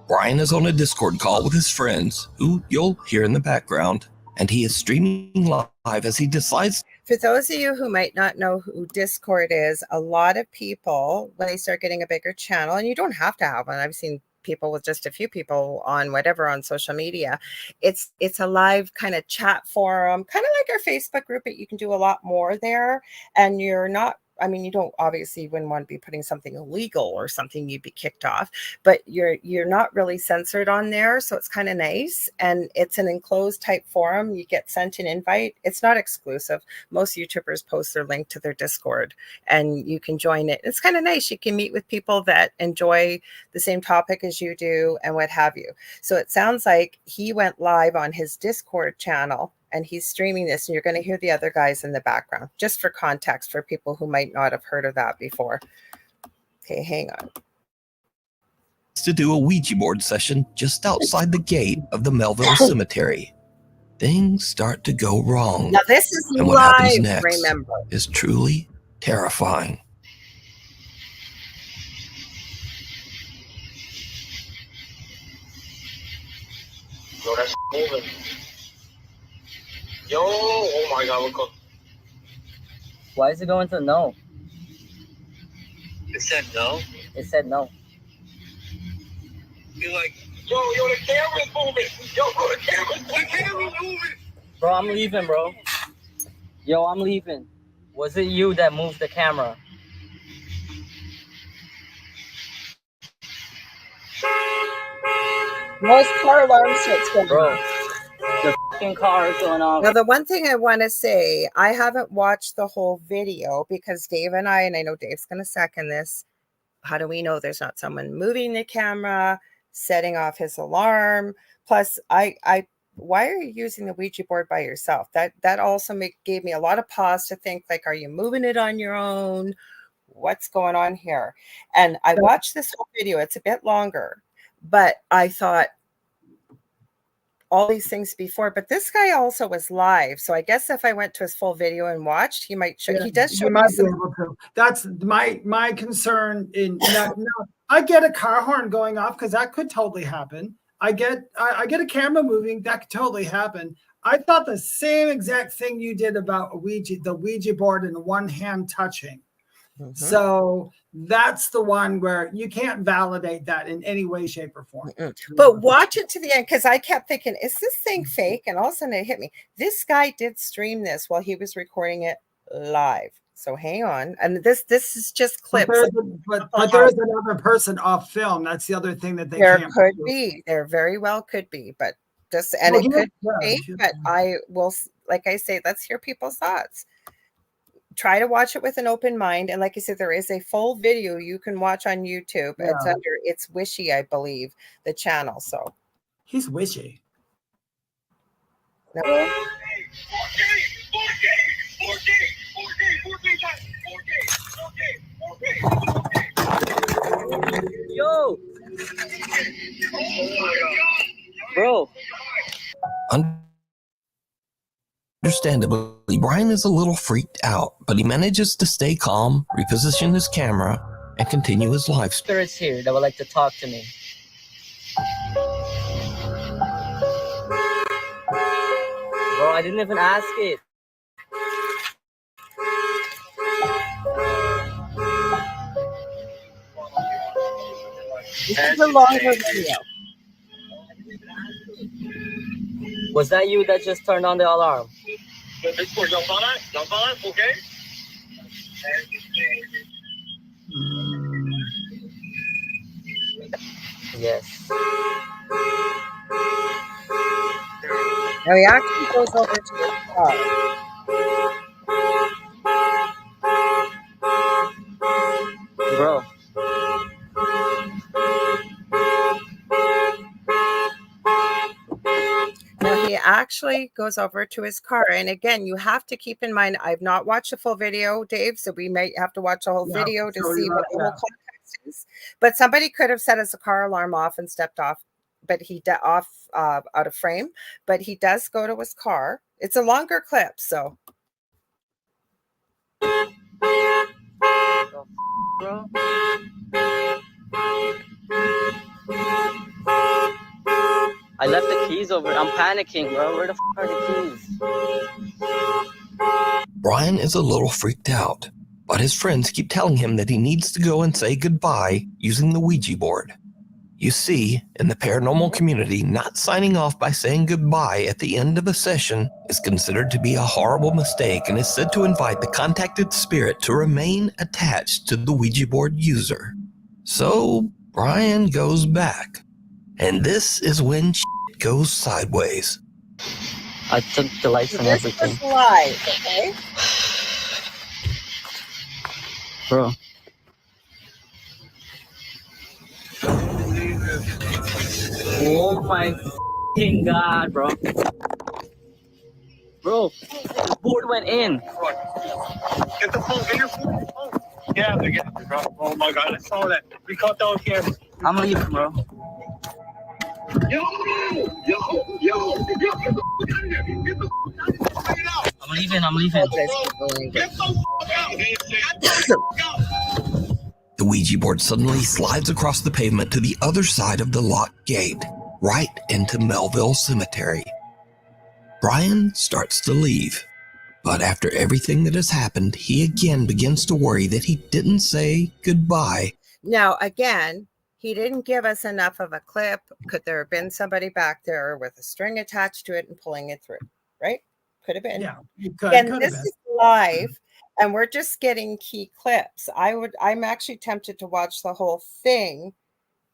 Brian is on a Discord call with his friends, who you'll hear in the background, and he is streaming live as he decides.
For those of you who might not know who Discord is, a lot of people, when they start getting a bigger channel, and you don't have to have one, I've seen people with just a few people on whatever on social media, it's a live kind of chat forum, kind of like our Facebook group, but you can do a lot more there, and you're not, I mean, you don't, obviously you wouldn't want to be putting something illegal or something, you'd be kicked off, but you're not really censored on there. So it's kind of nice. And it's an enclosed type forum. You get sent an invite. It's not exclusive. Most YouTubers post their link to their Discord and you can join it. It's kind of nice. You can meet with people that enjoy the same topic as you do and what have you. So it sounds like he went live on his Discord channel and he's streaming this, and you're going to hear the other guys in the background, just for context for people who might not have heard of that before. Okay, hang on.
To do a Ouija board session just outside the gate of the Melville Cemetery. Things start to go wrong.
Now this is
and what
live,
happens next
remember.
Is truly terrifying.
Yo, that's moving. Yo, oh my god, look up.
Why is it going to no?
It said no.
It said no.
Be like, yo, the camera's moving. Yo, the camera's moving.
Bro, I'm leaving, bro. Yo, I'm leaving. Was it you that moved the camera?
Most car alarm shit's going
Bro,
on.
the fucking car is going off.
Now, the one thing I want to say, I haven't watched the whole video because Dave and I know Dave's going to second this. How do we know there's not someone moving the camera, setting off his alarm? Plus, why are you using the Ouija board by yourself? That also gave me a lot of pause to think, like, are you moving it on your own? What's going on here? And I watched this whole video. It's a bit longer, but I thought, all these things before, but this guy also was live. So I guess if I went to his full video and watched, he might show. Yeah, he does show.
Might be able to. That's my concern. In that, no, I get a car horn going off because that could totally happen. I get a camera moving, that could totally happen. I thought the same exact thing you did about the Ouija board and one hand touching. Mm-hmm. So that's the one where you can't validate that in any way, shape, or form.
Mm-hmm. But watch it to the end, because I kept thinking, is this thing fake? And all of a sudden it hit me. This guy did stream this while he was recording it live. So hang on. And this is just clips.
But there is another person off film. That's the other thing that they can't
could be. There very well could be. But just, and it could be fake, but I will, like I say, let's hear people's thoughts. Try to watch it with an open mind. And like I said, there is a full video you can watch on YouTube. Yeah. It's Wishy, I believe, the channel. So
he's Wishy.
No.
Yo, bro.
Understandably, Brian is a little freaked out, but he manages to stay calm, reposition his camera, and continue his live stream.
Spirits here that would like to talk to me. Bro, I didn't even ask it.
This is a longer video.
Was that you that just turned on the alarm?
Okay?
Yes.
Now he actually goes over to the car.
Bro.
actually goes over to his car. And again, you have to keep in mind, I've not watched the full video, Dave, so we might have to watch the whole video to see what the whole context is. But somebody could have set his car alarm off and stepped off, but out of frame. But he does go to his car. It's a longer clip, so.
Bro. I left the keys over. I'm panicking, bro. Where the are the keys?
Brian is a little freaked out, but his friends keep telling him that he needs to go and say goodbye using the Ouija board. You see, in the paranormal community, not signing off by saying goodbye at the end of a session is considered to be a horrible mistake and is said to invite the contacted spirit to remain attached to the Ouija board user. So, Brian goes back. And this is when shit goes sideways.
I took the lights and everything.
This was live, okay?
Bro. Oh my f***ing God, bro. Bro, the board went in.
Get the phone, get your phone. Yeah, bro. Oh my God, I saw that. We caught that on camera.
I'm leaving, bro.
Yo! Get the fuck out of here. Get the fuck out.
I'm leaving.
Get the fuck out.
The Ouija board suddenly slides across the pavement to the other side of the locked gate, right into Melville Cemetery. Brian starts to leave, but after everything that has happened, he again begins to worry that he didn't say goodbye.
Now, again, he didn't give us enough of a clip. Could there have been somebody back there with a string attached to it and pulling it through, right? Could have been.
Yeah, you could.
And this is live, and we're just getting key clips. I'm actually tempted to watch the whole thing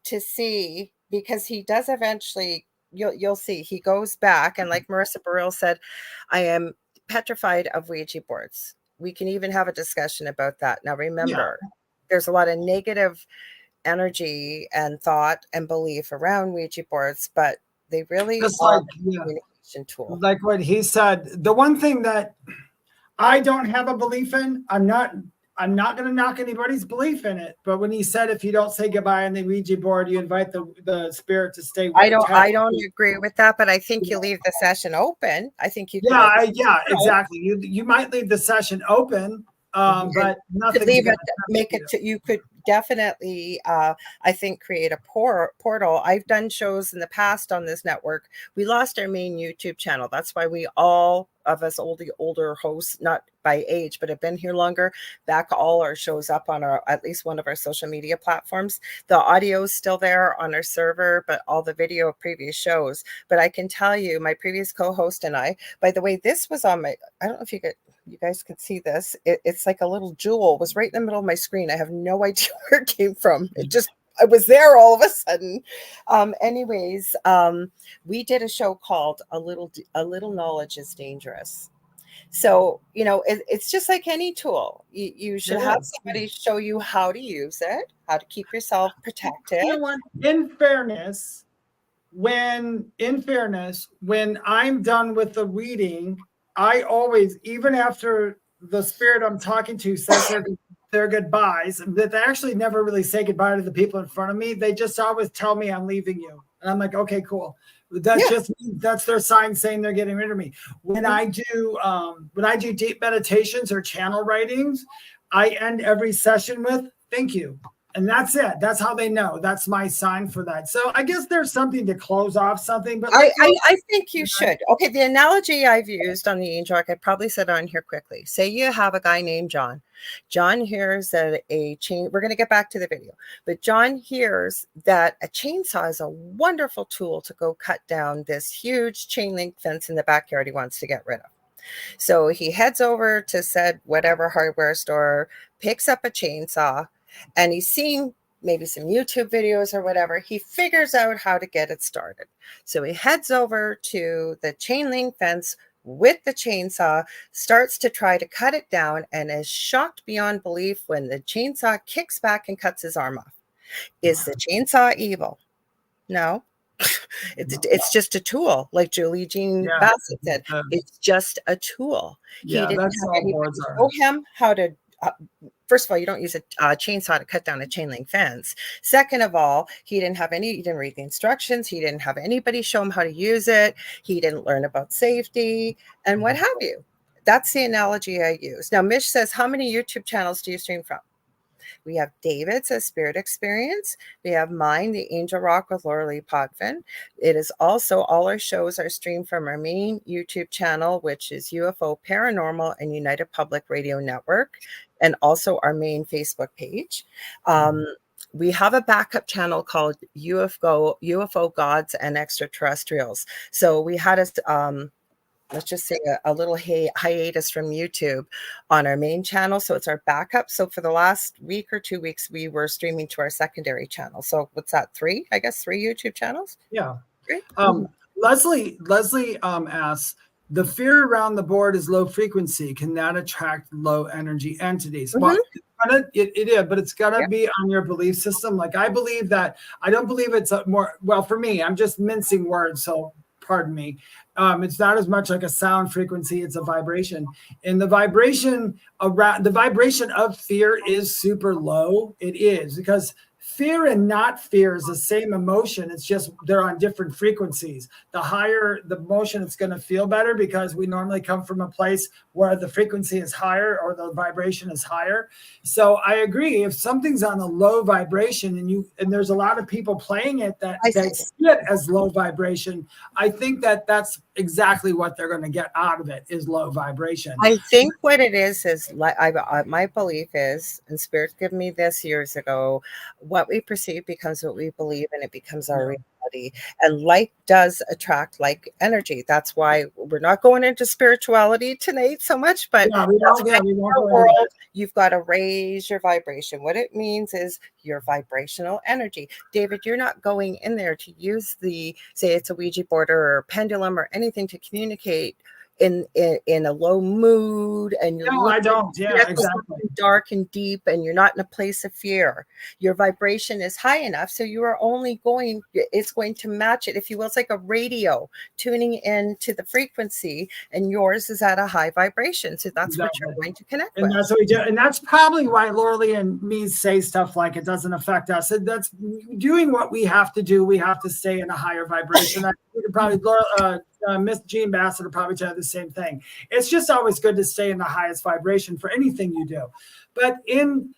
to see, because he does eventually, you'll see, he goes back, and like Marissa Burrell said, I am petrified of Ouija boards. We can even have a discussion about that. Now, remember, there's a lot of negative energy and thought and belief around Ouija boards, but they really are a communication tool.
Like what he said, the one thing that I don't have a belief in, I'm not going to knock anybody's belief in it. But when he said, if you don't say goodbye on the Ouija board, you invite the spirit to stay.
I don't agree with that, but I think you leave the session open. I think you.
Exactly. You might leave the session open, but nothing.
You could definitely, I think, create a portal. I've done shows in the past on this network. We lost our main YouTube channel. That's why we all of us older hosts, not by age, but have been here longer, back all our shows up on at least one of our social media platforms. The audio is still there on our server, but all the video of previous shows. But I can tell you, my previous co-host and I, by the way, this was on my, I don't know if you guys can see this. It's like a little jewel. It was right in the middle of my screen. I have no idea where it came from. I was there all of a sudden. We did a show called A Little Knowledge is Dangerous. So, it's just like any tool. You should have somebody show you how to use it, how to keep yourself protected.
You know what? In fairness, when I'm done with the reading, I always, even after the spirit I'm talking to says their goodbyes, that they actually never really say goodbye to the people in front of me. They just always tell me I'm leaving you. And I'm like, okay, cool. That's their sign saying they're getting rid of me. When I do deep meditations or channel writings, I end every session with thank you. And that's it. That's how they know. That's my sign for that. So I guess there's something to close off something. But
I think you should. Okay, the analogy I've used on the angel arc, I probably said on here quickly. Say you have a guy named John. John hears that a chain. We're going to get back to the video, but John hears that a chainsaw is a wonderful tool to go cut down this huge chain link fence in the backyard he wants to get rid of. So he heads over to said whatever hardware store, picks up a chainsaw, and he's seeing maybe some YouTube videos or whatever. He figures out how to get it started. So he heads over to the chain link fence with the chainsaw, starts to try to cut it down, and is shocked beyond belief when the chainsaw kicks back and cuts his arm off. Is the chainsaw evil? No. It's just a tool, like Julie Jean
Yeah.
Bassett said. It's just a tool. He
Yeah,
didn't
that's
have
all
anybody
boards are.
show him how to. First of all, you don't use a chainsaw to cut down a chain link fence. Second of all, he didn't read the instructions. He didn't have anybody show him how to use it. He didn't learn about safety and what have you. That's the analogy I use. Now, Mish says, how many YouTube channels do you stream from? We have David's A Spirit Experience. We have mine, The Angel Rock with Lorilei Potvin. It is also, all our shows are streamed from our main YouTube channel, which is UFO Paranormal and United Public Radio Network, and also our main Facebook page. We have a backup channel called UFO Gods and Extraterrestrials. So we had let's just say a little hiatus from YouTube on our main channel. So it's our backup. So for the last week or 2 weeks, we were streaming to our secondary channel. So what's that? Three YouTube channels?
Yeah.
Great.
Leslie asks, the fear around the board is low frequency. Can that attract low energy entities? Well, it is, but it's got to be on your belief system. Like I believe that, I don't believe it's well, for me, I'm just mincing words. So pardon me. It's not as much like a sound frequency, it's a vibration. And the vibration of fear is super low. It is, because fear and not fear is the same emotion. It's just they're on different frequencies. The higher the motion, it's going to feel better because we normally come from a place where the frequency is higher or the vibration is higher. So I agree. If something's on a low vibration and there's a lot of people playing it that see it as low vibration, I think that's exactly what they're going to get out of it is low vibration.
I think what it is my belief is, and Spirit gave me this years ago, what we perceive becomes what we believe, and it becomes our reality. And like does attract like energy. That's why we're not going into spirituality tonight so much, but you've got to raise your vibration. What it means is your vibrational energy. David, you're not going in there to use say it's a Ouija board or a pendulum or anything to communicate in a low mood, and you're
I don't. Yeah, exactly.
Dark and deep, and you're not in a place of fear. Your vibration is high enough, so you are it's going to match it, if you will. It's like a radio tuning in to the frequency, and yours is at a high vibration. So that's what you're going to connect with.
That's what we do. And that's probably why Lorilei and me say stuff like it doesn't affect us. And that's doing what we have to do. We have to stay in a higher vibration. I could probably Miss Jean Bassett will probably tell you the same thing. It's just always good to stay in the highest vibration for anything you do. But in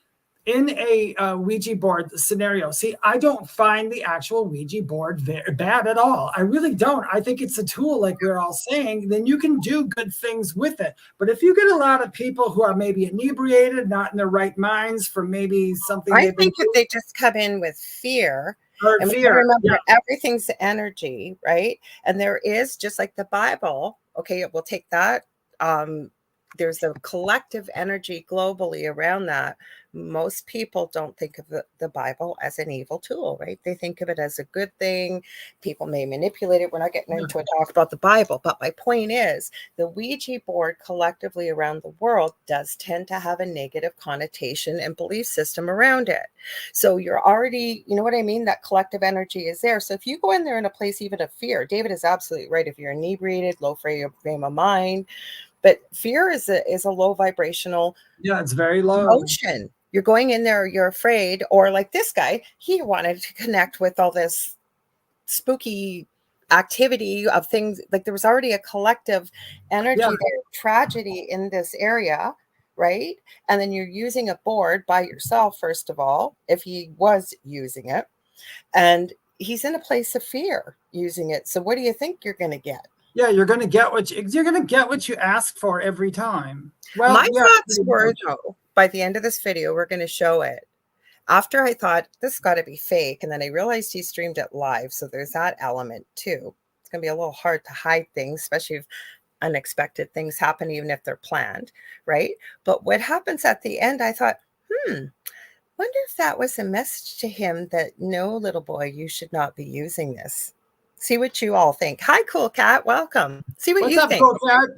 a Ouija board scenario, see, I don't find the actual Ouija board bad at all. I really don't. I think it's a tool, like we're all saying, then you can do good things with it. But if you get a lot of people who are maybe inebriated, not in their right minds from maybe something
I think if they just come in with fear, and remember, everything's energy, right? And there is, just like the Bible, okay, we'll take that. There's a collective energy globally around that. Most people don't think of the Bible as an evil tool, right? They think of it as a good thing. People may manipulate it. We're not getting into a talk about the Bible, but my point is the Ouija board collectively around the world does tend to have a negative connotation and belief system around it. So you're already, you know what I mean? That collective energy is there. So if you go in there in a place even of fear, David is absolutely right. If you're inebriated, low frame of mind, but fear is a low vibrational.
Yeah, it's very low
emotion. You're going in there, you're afraid, or like this guy, he wanted to connect with all this spooky activity of things. Like there was already a collective energy there, tragedy in this area, right? And then you're using a board by yourself, first of all, if he was using it, and he's in a place of fear using it. So what do you think you're going to get?
Yeah, you're going to get what you ask for every time. Well,
my thoughts were, though, by the end of this video, we're going to show it. After I thought this got to be fake, and then I realized he streamed it live, so there's that element too. It's going to be a little hard to hide things, especially if unexpected things happen, even if they're planned, right? But what happens at the end, I thought, wonder if that was a message to him that, no, little boy, you should not be using this. See what you all think. Hi, Cool Cat. Welcome. See what you think.
What's up, Cool Cat?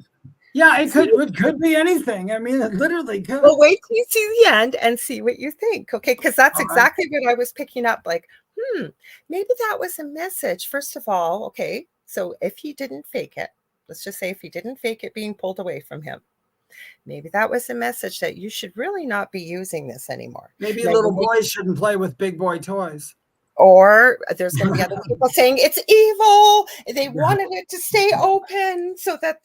Yeah, it could be anything. I mean, it literally could.
Well, wait till you see the end and see what you think. Okay, because that's
All right.
exactly what I was picking up. Like, maybe that was a message. First of all, okay, so if he didn't fake it, let's just say if he didn't fake it being pulled away from him, maybe that was a message that you should really not be using this anymore.
Maybe
Now,
little boys shouldn't play with big boy toys.
or there's going to be other people saying it's evil. They wanted it to stay open so that,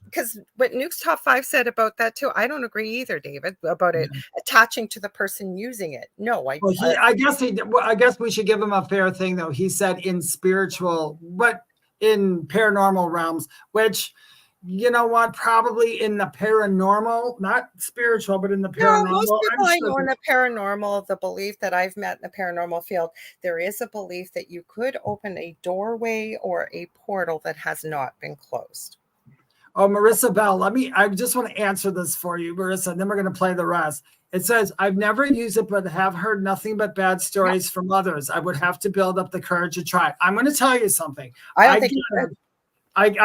because what Nuke's Top 5 said about that too, I don't agree either, David, about it attaching to the person using it. No,
Well, I guess we should give him a fair thing though. He said in spiritual, but in paranormal realms, which, you know what, probably in the paranormal, not spiritual, but in the paranormal.
No, most people I know in the paranormal, the belief that I've met in the paranormal field, there is a belief that you could open a doorway or a portal that has not been closed.
Oh, Marissa Bell, I just want to answer this for you, Marissa, and then we're going to play the rest. It says, I've never used it, but have heard nothing but bad stories from others. I would have to build up the courage to try it. I'm going to tell you something. I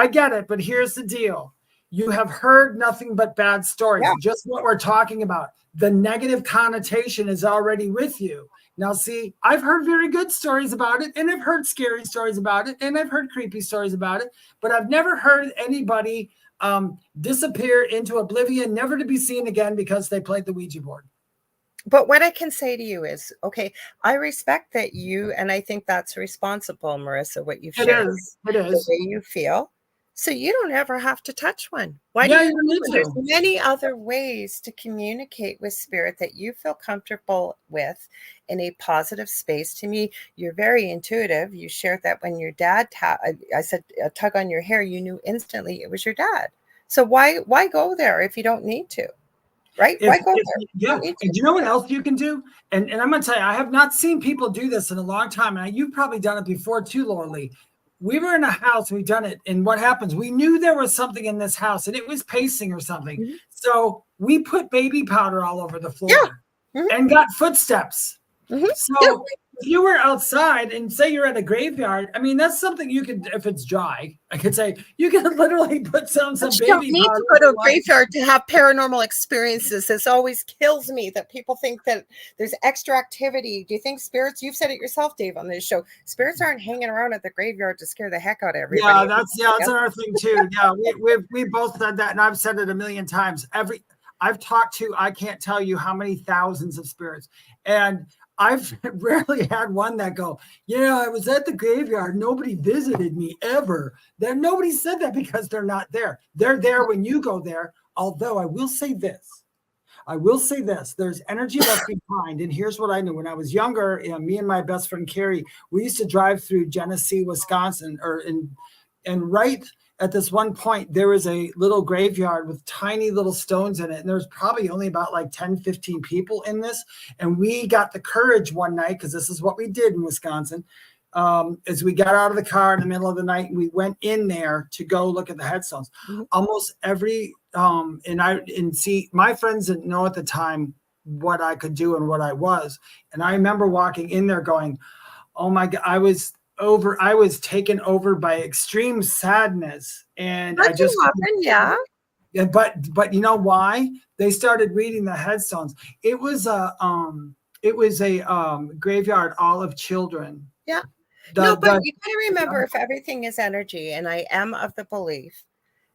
get it, but here's the deal. You have heard nothing but bad stories.
Yeah.
Just what we're talking about. The negative connotation is already with you. Now, see, I've heard very good stories about it, and I've heard scary stories about it, and I've heard creepy stories about it, but I've never heard anybody disappear into oblivion, never to be seen again because they played the Ouija board.
But what I can say to you is, okay, I respect that you, and I think that's responsible, Marissa, what you've shared.
It is.
The way you feel. So you don't ever have to touch one. Why
Yeah,
do
you need to.
There's many other ways to communicate with spirit that you feel comfortable with in a positive space. To me, you're very intuitive. You shared that when your dad, I said a tug on your hair, you knew instantly it was your dad. So why go there if you don't need to? Right? Why go there?
Yeah. And you know what else you can do? And I'm going to tell you, I have not seen people do this in a long time. And you've probably done it before too, Lorilei. We were in a house, we've done it. And what happens? We knew there was something in this house and it was pacing or something. Mm-hmm. So we put baby powder all over the floor and got footsteps. Mm-hmm. So if you were outside and say you're at a graveyard, I mean, that's something you could, if it's dry, I could say you can literally put some baby powder. You don't need to go to a graveyard
to have paranormal experiences. This always kills me that people think that there's extra activity. Do you think spirits, you've said it yourself, Dave, on this show, spirits aren't hanging around at the graveyard to scare the heck out of everybody.
Yeah, that's another thing too. Yeah, we both said that, and I've said it a million times. I've talked to, I can't tell you how many thousands of spirits, and I've rarely had one that go, I was at the graveyard. Nobody visited me ever. Then nobody said that because they're not there. They're there when you go there. Although I will say this. There's energy left behind. And here's what I knew. When I was younger, me and my best friend, Carrie, we used to drive through Genesee, Wisconsin, and right at this one point, there was a little graveyard with tiny little stones in it. And there was probably only about like 10, 15 people in this. And we got the courage one night, because this is what we did in Wisconsin, as we got out of the car in the middle of the night, and we went in there to go look at the headstones. Mm-hmm. Almost every, see, my friends didn't know at the time what I could do and what I was. And I remember walking in there going, oh my God, I was taken over by extreme sadness, and
but
you know why? They started reading the headstones. It was a graveyard all of children.
Yeah. But you gotta remember, if everything is energy, and I am of the belief.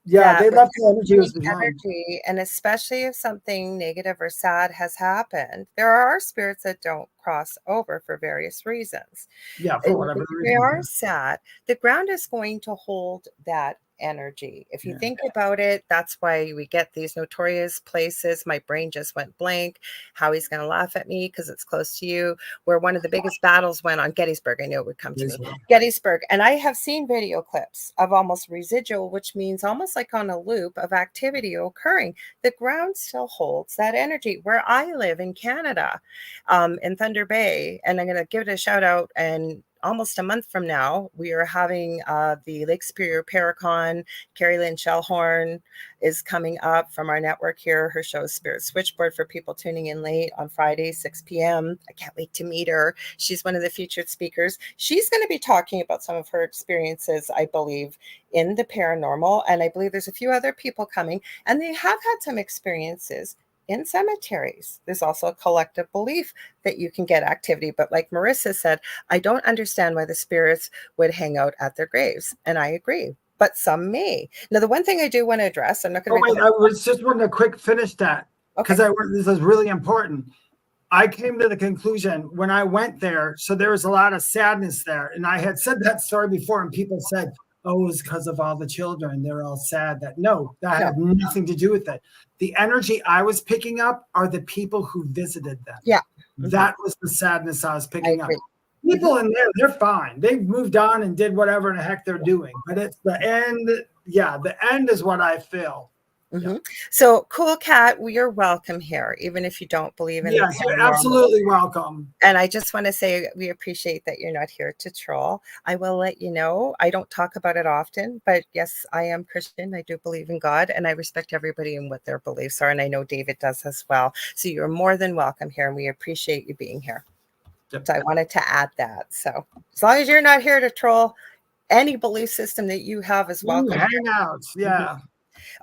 Yeah, they left the
energy, and especially if something negative or sad has happened, there are spirits that don't cross over for various reasons.
Yeah, for whatever reason.
They are sad. The ground is going to hold that energy. If you think about it, that's why we get these notorious places. My brain just went blank. Howie's going to laugh at me because it's close to you, where one of the biggest battles went on Gettysburg. I knew it would come to me. Gettysburg. And I have seen video clips of almost residual, which means almost like on a loop of activity occurring. The ground still holds that energy. Where I live in Canada, in Thunder Bay, and I'm going to give it a shout out, and almost a month from now, we are having the Lake Superior Paracon. Carrie Lynn Shellhorn is coming up from our network here. Her show is Spirit Switchboard for people tuning in late on Friday, 6 p.m. I can't wait to meet her. She's one of the featured speakers. She's going to be talking about some of her experiences, I believe, in the paranormal. And I believe there's a few other people coming, and they have had some experiences in cemeteries. There's also a collective belief that you can get activity. But like Marissa said, I don't understand why the spirits would hang out at their graves. And I agree, but some may. Now, the one thing I do want to address, I'm not going to.
I was just wanting to quick finish that because this is really important. I came to the conclusion when I went there, so there was a lot of sadness there. And I had said that story before, and people said, oh, it's because of all the children. They're all sad. That had nothing to do with it. The energy I was picking up are the people who visited them.
Yeah.
That was the sadness I was picking up. People in there, they're fine. They've moved on and did whatever the heck they're doing. But it's the end. Yeah, the end is what I feel.
Mm-hmm. Yeah. So, Cool Cat, you're welcome here, even if you don't believe in.
Yes, you're absolutely welcome.
And I just want to say we appreciate that you're not here to troll. I will let you know, I don't talk about it often, but yes, I am Christian. I do believe in God, and I respect everybody and what their beliefs are. And I know David does as well. So you're more than welcome here, and we appreciate you being here. Yep. So I wanted to add that. So as long as you're not here to troll, any belief system that you have is welcome.
Hangouts, yeah.
Mm-hmm.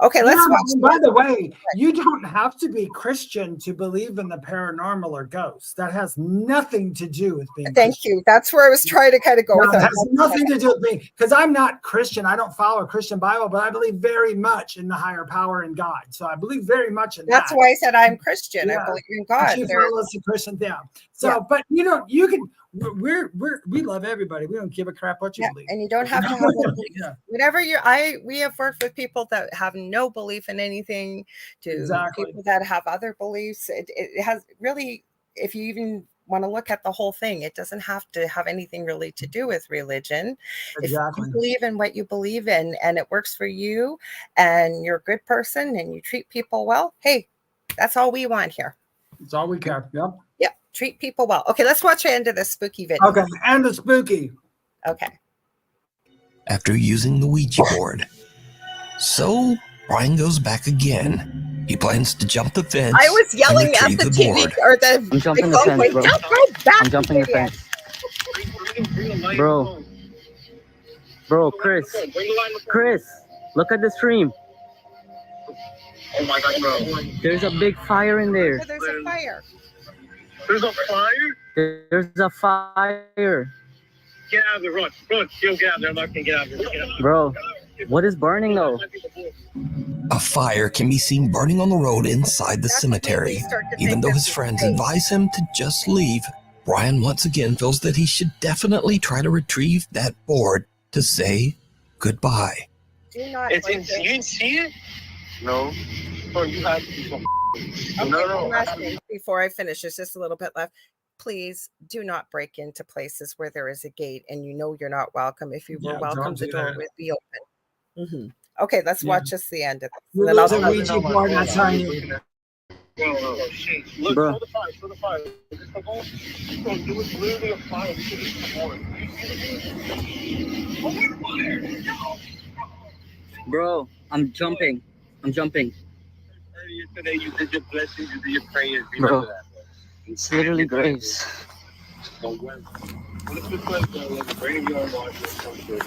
Okay, let's watch.
By the way, you don't have to be Christian to believe in the paranormal or ghosts. That has nothing to do with being
Thank
Christian.
you. That's where I was trying to kind of go with that.
It has nothing to do with being, because I'm not Christian. I don't follow a Christian Bible, but I believe very much in the higher power in God. So I believe very much in
That's
that.
why I said I'm Christian. I believe in God.
She follows the Christian down. So, but you know, you can. We love everybody. We don't give a crap what you believe.
And you don't have to have whatever we have worked with people that have no belief in anything to people that have other beliefs. It has really, if you even want to look at the whole thing, it doesn't have to have anything really to do with religion.
Exactly.
If you believe in what you believe in and it works for you and you're a good person and you treat people well, hey, that's all we want here.
That's all we care. Yep.
Yep. Treat people well. Okay, let's watch the end of this spooky video.
Okay, and the spooky.
Okay.
After using the Ouija board. So Brian goes back again. He plans to jump the fence.
I was yelling at the TV
board.
or the
I'm jumping the fence, bro. I'm jumping the fence. Bro, Chris, look at the stream.
Oh my God, bro.
There's a big fire in there.
There's a fire.
There's a fire?
There's a fire.
Get out of there, run. Yo, get out of there. I'm not gonna get out of there.
Bro, what is burning though?
A fire can be seen burning on the road inside the cemetery. Even though his friends advise him to just leave, Brian once again feels that he should definitely try to retrieve that board to say goodbye.
Do not.
You didn't see it? No. Oh, you have to.
Okay, no. Last thing before I finish, there's just a little bit left. Please do not break into places where there is a gate and you know you're not welcome. If you were welcome, the door would be open. Mm-hmm. Okay, let's watch just the end of it.
Then I'll Ouija board. That's on you.
Whoa, shit. Look,
bro.
Show the fire. Is this the ball? It was literally a fire. This is the board.
Bro, I'm jumping.
Earlier today, you did your blessings, you did your prayers.
Bro,
Remember that.
it's literally graves.
What if it's like a graveyard watch or something?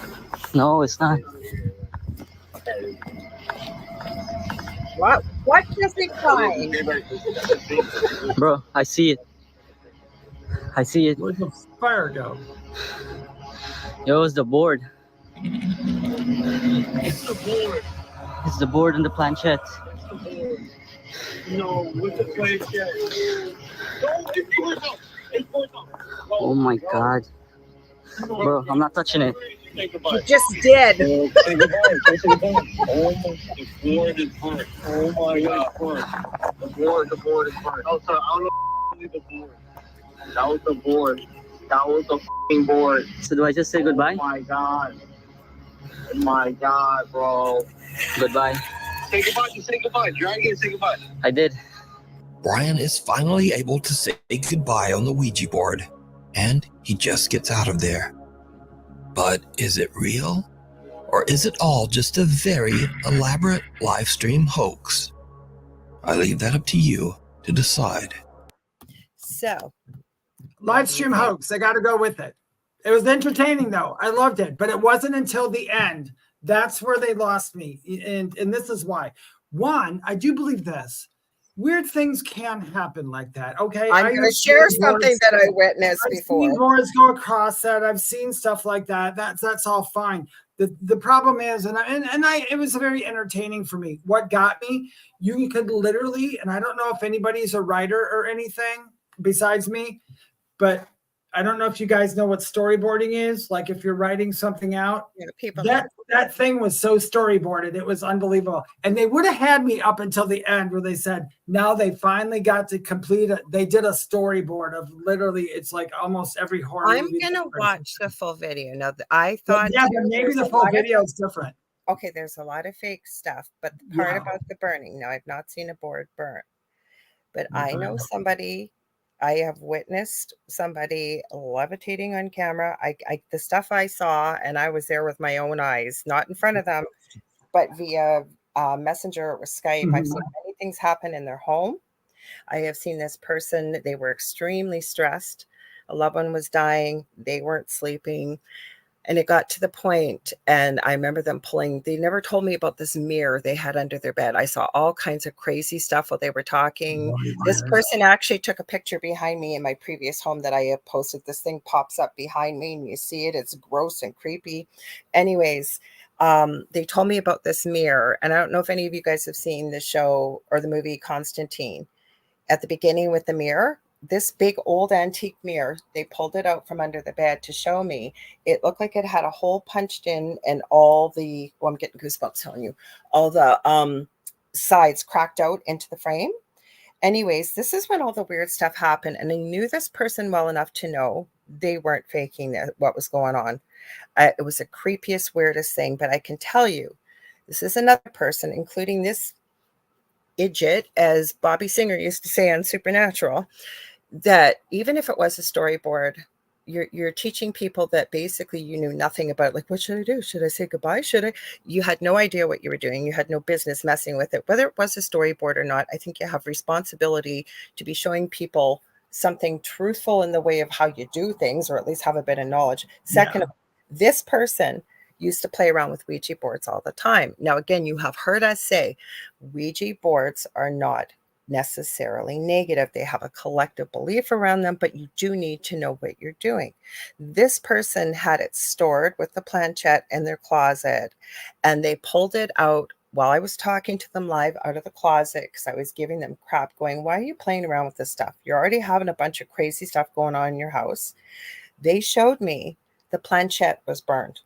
No, it's not.
What does it find?
Bro, I see it.
Where'd the fire go?
It was the board.
It's the board.
It's the board and the planchette.
No, with the planchette.
Oh my God. Bro, I'm not touching it.
You just did.
Oh, the board is burnt. Oh my God, burnt. The board is burnt. Oh, sorry, I don't know the board. That was the board. That was the fucking board.
So do I just say goodbye?
Oh my God. Oh my God, bro.
Goodbye.
Say goodbye. Just say goodbye. Try again. Say goodbye.
I did.
Brian is finally able to say goodbye on the Ouija board, and he just gets out of there. But is it real? Or is it all just a very elaborate live stream hoax? I leave that up to you to decide.
So,
Live stream hoax. I got to go with it. It was entertaining, though. I loved it, but it wasn't until the end. That's where they lost me. And this is why. One, I do believe this. Weird things can happen like that. Okay.
I'm going to share something that I witnessed before.
I've seen boards go across that. I've seen stuff like that. That's all fine. The problem is, it was very entertaining for me. What got me, you could literally, and I don't know if anybody's a writer or anything besides me, but I don't know if you guys know what storyboarding is. Like if you're writing something out, that thing was so storyboarded. It was unbelievable. And they would have had me up until the end where they said, now they finally got to complete it. They did a storyboard of literally, it's like almost every horror movie.
I'm going to watch the full video. Now, I thought.
Yeah, but maybe the full video is different.
Okay, there's a lot of fake stuff. But the part about the burning, now I've not seen a board burn. But I know somebody. I have witnessed somebody levitating on camera. The stuff I saw, and I was there with my own eyes, not in front of them, but via Messenger or Skype. I've seen many things happen in their home. I have seen this person, they were extremely stressed. A loved one was dying. They weren't sleeping. And it got to the point, and I remember them they never told me about this mirror they had under their bed. I saw all kinds of crazy stuff while they were talking. This person actually took a picture behind me in my previous home that I have posted. This thing pops up behind me and you see it. It's gross and creepy. Anyways, they told me about this mirror. And I don't know if any of you guys have seen the show or the movie Constantine. At the beginning with the mirror, this big old antique mirror, they pulled it out from under the bed to show me. It looked like it had a hole punched in and all the, I'm getting goosebumps telling you, all the sides cracked out into the frame. Anyways, this is when all the weird stuff happened. And I knew this person well enough to know they weren't faking what was going on. It was the creepiest, weirdest thing. But I can tell you, this is another person, including this idiot, as Bobby Singer used to say on Supernatural, that even if it was a storyboard, you're teaching people that basically you knew nothing about, like, what should I do? Should I say goodbye? You had no idea what you were doing. You had no business messing with it. Whether it was a storyboard or not, I think you have responsibility to be showing people something truthful in the way of how you do things, or at least have a bit of knowledge. Second, this person used to play around with Ouija boards all the time. Now, again, you have heard us say Ouija boards are not necessarily negative. They have a collective belief around them, but you do need to know what you're doing. This person had it stored with the planchette in their closet, and they pulled it out while I was talking to them live out of the closet because I was giving them crap going, why are you playing around with this stuff? You're already having a bunch of crazy stuff going on in your house. They showed me the planchette was burned,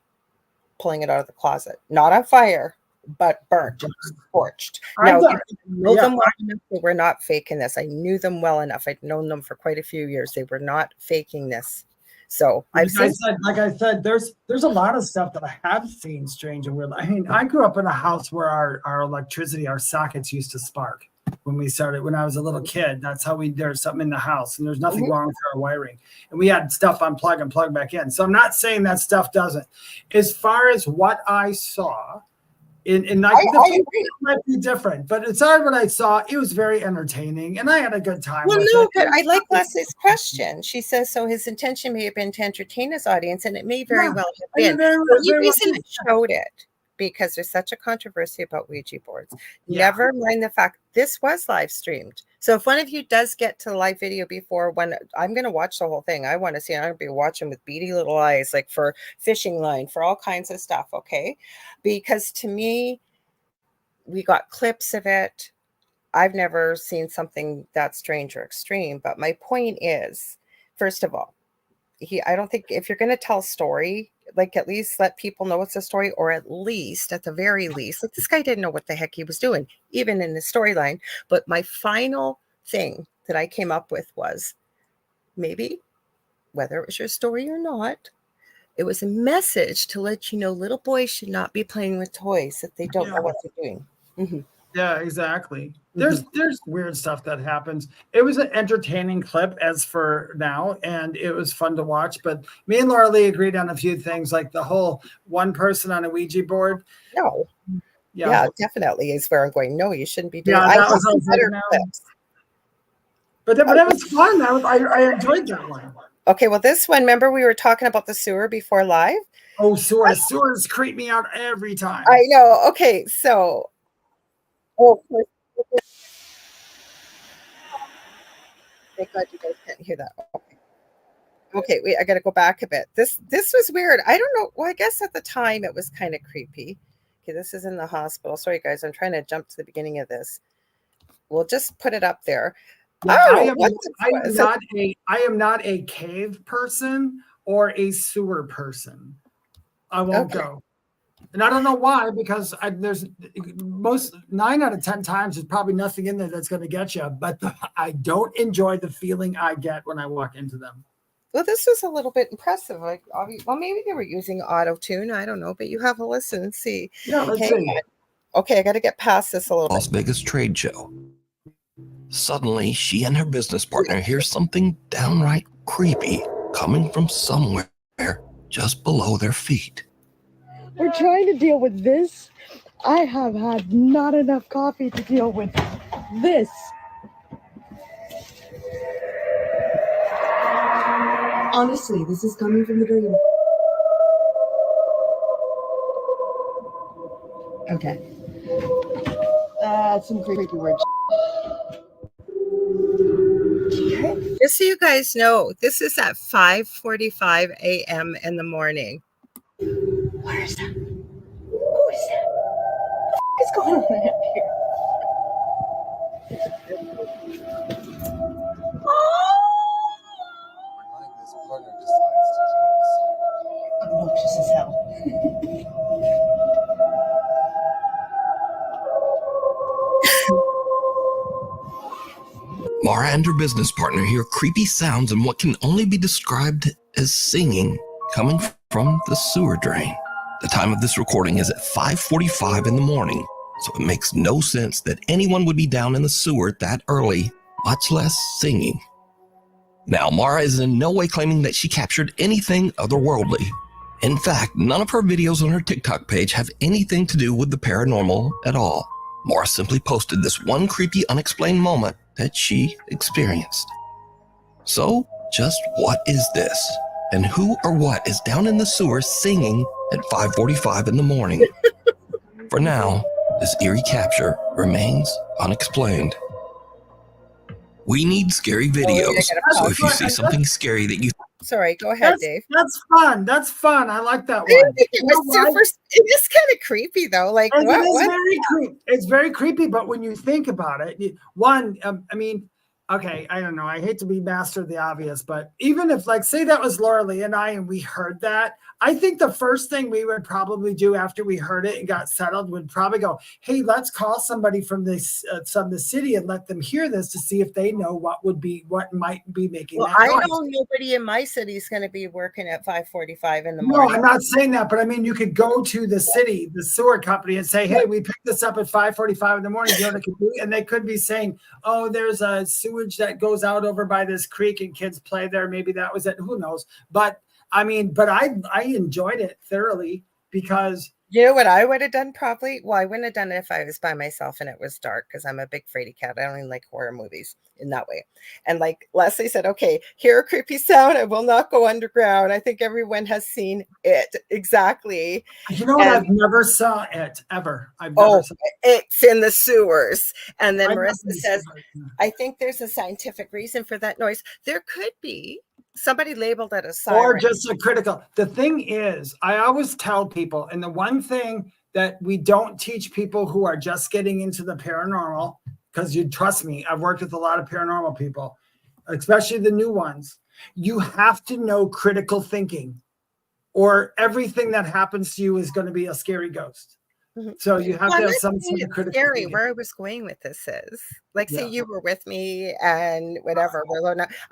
pulling it out of the closet, not on fire, but burnt, scorched. Now, I know them well enough. They were not faking this. I knew them well enough. I'd known them for quite a few years. They were not faking this. So like
I said, there's a lot of stuff that I have seen strange and weird. I mean, I grew up in a house where our electricity, our sockets used to spark when I was a little kid. That's how there's something in the house, and there's nothing wrong with our wiring. And we had stuff unplug and plug back in. So I'm not saying that stuff doesn't. As far as what I saw, the might be different, but it's hard what I saw. It was very entertaining, and I had a good time.
Well, no, but I like Leslie's question. She says, so his intention may have been to entertain his audience, and it may very well have been. The reason I showed it, because there's such a controversy about Ouija boards. Never mind the fact this was live streamed. So if one of you does get to the live video before, when I'm going to watch the whole thing, I want to see, I'm going to be watching with beady little eyes, like for fishing line, for all kinds of stuff. Okay. Because to me, we got clips of it. I've never seen something that strange or extreme, but my point is, first of all, I don't think if you're going to tell a story, like at least let people know it's a story, or at the very least, like this guy didn't know what the heck he was doing, even in the storyline. But my final thing that I came up with was maybe, whether it was your story or not, it was a message to let you know little boys should not be playing with toys if they don't know what they're doing.
Yeah, exactly. There's weird stuff that happens. It was an entertaining clip as for now, and it was fun to watch. But me and Lorilei agreed on a few things, like the whole one person on a Ouija board.
No.
Yeah,
Yeah, definitely is where I'm going. No, you shouldn't be doing.
yeah,
I
that
have
was
some
like,
better
no.
clips.
But that was fun. I enjoyed that one.
Okay, well, this one, remember we were talking about the sewer before live?
Oh, sewers creep me out every time.
I know. Okay, so thank God you guys can't hear that. Okay, wait, I got to go back a bit. This was weird. I don't know. Well, I guess at the time it was kind of creepy. Okay, this is in the hospital. Sorry, guys, I'm trying to jump to the beginning of this. We'll just put it up there.
Yeah,
I
am not a cave person or a sewer person. I won't go. And I don't know why, because there's 9 out of 10 times there's probably nothing in there that's going to get you. But I don't enjoy the feeling I get when I walk into them.
Well, this was a little bit impressive. Like, well, maybe they were using auto tune. I don't know, but you have a listen and see.
Yeah, let's see.
Okay, I got to get past this a little
Las Vegas trade show. Suddenly, she and her business partner hear something downright creepy coming from somewhere just below their feet.
We're trying to deal with this. I have had not enough coffee to deal with this. Honestly, this is coming from the dream. Okay. That's some creepy words.
Just so you guys know, this is at 5:45 a.m. in the morning.
What is that? Who is that? What is going on up here? Obnoxious as hell.
Mara and her business partner hear creepy sounds and what can only be described as singing coming from the sewer drain. The time of this recording is at 5:45 in the morning, so it makes no sense that anyone would be down in the sewer that early, much less singing. Now, Mara is in no way claiming that she captured anything otherworldly. In fact, none of her videos on her TikTok page have anything to do with the paranormal at all. Mara simply posted this one creepy, unexplained moment that she experienced. So, just what is this? And who or what is down in the sewer singing at 5:45 in the morning? For now, this eerie capture remains unexplained. We need scary videos, so if you see something scary that you...
Sorry, go ahead, Dave.
That's fun. That's fun. I like that
I didn't
one.
think it was super. It is kind of creepy though. Like
It's very creepy, but when you think about it, I mean, okay, I don't know. I hate to be master of the obvious, but even if, like, say that was Lorilei and I, and we heard that, I think the first thing we would probably do after we heard it and got settled would probably go, hey, let's call somebody from the city and let them hear this to see if they know what might be making that noise.
I know nobody in my city is going to be working at 5:45 in the morning.
No, I'm not saying that, but I mean, you could go to the city, the sewer company, and say, hey, we picked this up at 5:45 in the morning. You know what it could be? And they could be saying, oh, there's a sewage that goes out over by this creek and kids play there. Maybe that was it. Who knows? But I mean, but I enjoyed it thoroughly because...
You know what I would have done probably? Well, I wouldn't have done it if I was by myself and it was dark because I'm a big fraidy cat. I don't even like horror movies in that way. And like Leslie said, okay, hear a creepy sound. I will not go underground. I think everyone has seen it. Exactly.
You know what? I've never saw it ever. I've never saw it.
It's in the sewers. And then Marissa says, I think there's a scientific reason for that noise. There could be. Somebody labeled it a siren.
Or just a critical. The thing is, I always tell people, and the one thing that we don't teach people who are just getting into the paranormal, because you trust me, I've worked with a lot of paranormal people, especially the new ones. You have to know critical thinking, or everything that happens to you is going to be a scary ghost. So you have to have some sort of critical thinking.
Where I was going with this is, like, say you were with me and whatever.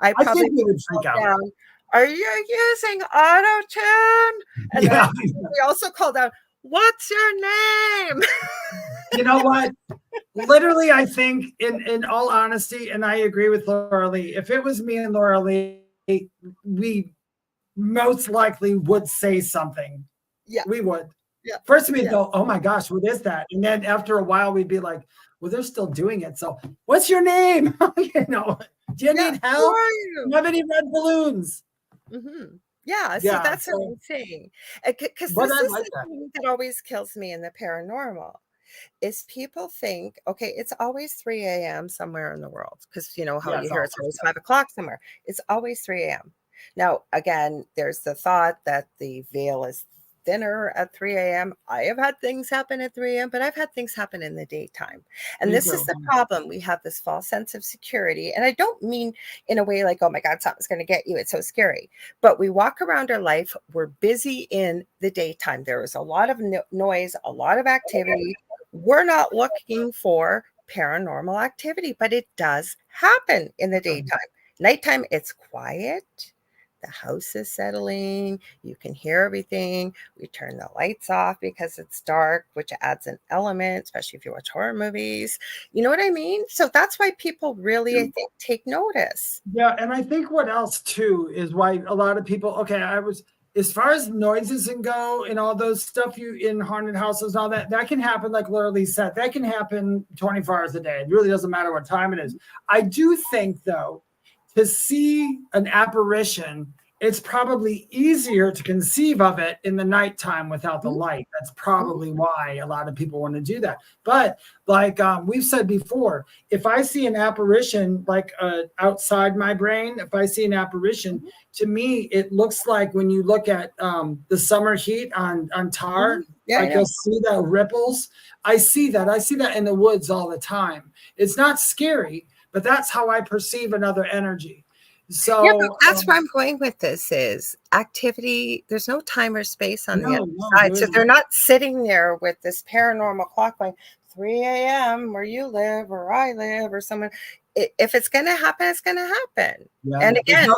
I probably
would freak out.
Down, are you using auto tune? And then we also called out, what's your name?
You know what? literally, I think in all honesty, and I agree with Lorilei, if it was me and Lorilei, we most likely would say something.
Yeah.
We would.
Yeah.
First we'd
Yeah.
go, oh my gosh, what is that? And then after a while we'd be like, well, they're still doing it. So what's your name? You know, do you need help? Do you have any red balloons?
Mm-hmm. Yeah, so
Yeah,
that's
so-
what I'm saying. Because
But
this
I
is
like
the
that.
thing that always kills me in the paranormal is people think, okay, it's always 3 a.m. somewhere in the world. Because you know how
Yeah,
you
it's
hear it's always 5 o'clock somewhere. It's always 3 a.m. Now, again, there's the thought that the veil is thinner at 3 a.m. I have had things happen at 3 a.m., but I've had things happen in the daytime. And
Me
this is
too.
the problem. We have this false sense of security. And I don't mean in a way like, oh my God, something's going to get you. It's so scary. But we walk around our life. We're busy in the daytime. There is a lot of noise, a lot of activity. We're not looking for paranormal activity, but it does happen in the daytime. Nighttime, it's quiet. The house is settling. You can hear everything. We turn the lights off because it's dark, which adds an element, especially if you watch horror movies. You know what I mean? So that's why people really, I think, take notice.
Yeah, and I think what else too is why a lot of people, okay, as far as noises and go and all those stuff you in haunted houses and all that, that can happen, like Lorilei said, that can happen 24 hours a day. It really doesn't matter what time it is. I do think, though, to see an apparition, it's probably easier to conceive of it in the nighttime without the light. That's probably why a lot of people want to do that. But like we've said before, if I see an apparition like outside my brain, if I see an apparition, to me, it looks like when you look at the summer heat on tar, you'll see the ripples. I see that. I see that in the woods all the time. It's not scary, but that's how I perceive another energy. So
yeah, but that's where I'm going with this is activity. There's no time or space on the other side. So they're not sitting there with this paranormal clock going 3 a.m. where you live or I live or someone. If it's going to happen, it's going to happen.
Yeah,
and again,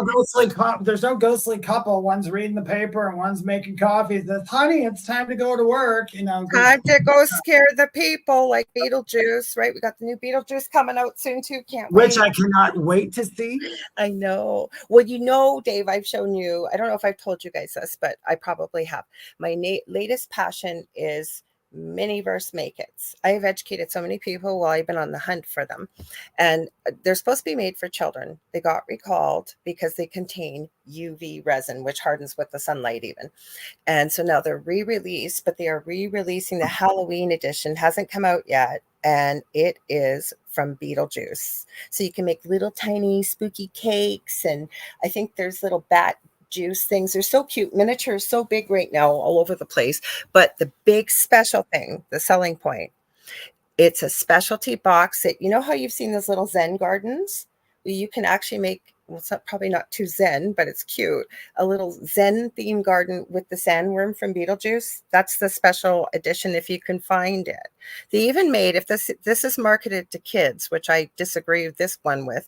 there's no ghostly couple. One's reading the paper and one's making coffee. Says, honey, it's time to go to work. You know,
time to go scare the people like Beetlejuice, right? We got the new Beetlejuice coming out soon too. Can't wait.
Which I cannot wait to see.
I know. Well, you know, Dave, I've shown you, I don't know if I've told you guys this, but I probably have. My latest passion is miniverse make-its. I have educated so many people while I've been on the hunt for them. And they're supposed to be made for children. They got recalled because they contain UV resin, which hardens with the sunlight even. And so now they're re-released, but they are re-releasing the Halloween edition. Hasn't come out yet. And it is from Beetlejuice. So you can make little tiny spooky cakes. And I think there's little bat juice things. They're so cute. Miniature is so big right now all over the place. But the big special thing, the selling point, it's a specialty box that, you know how you've seen those little Zen gardens? You can actually make, well, it's probably not too Zen, but it's cute. A little Zen themed garden with the sandworm from Beetlejuice. That's the special edition if you can find it. They even made, if this is marketed to kids, which I disagree with this one with,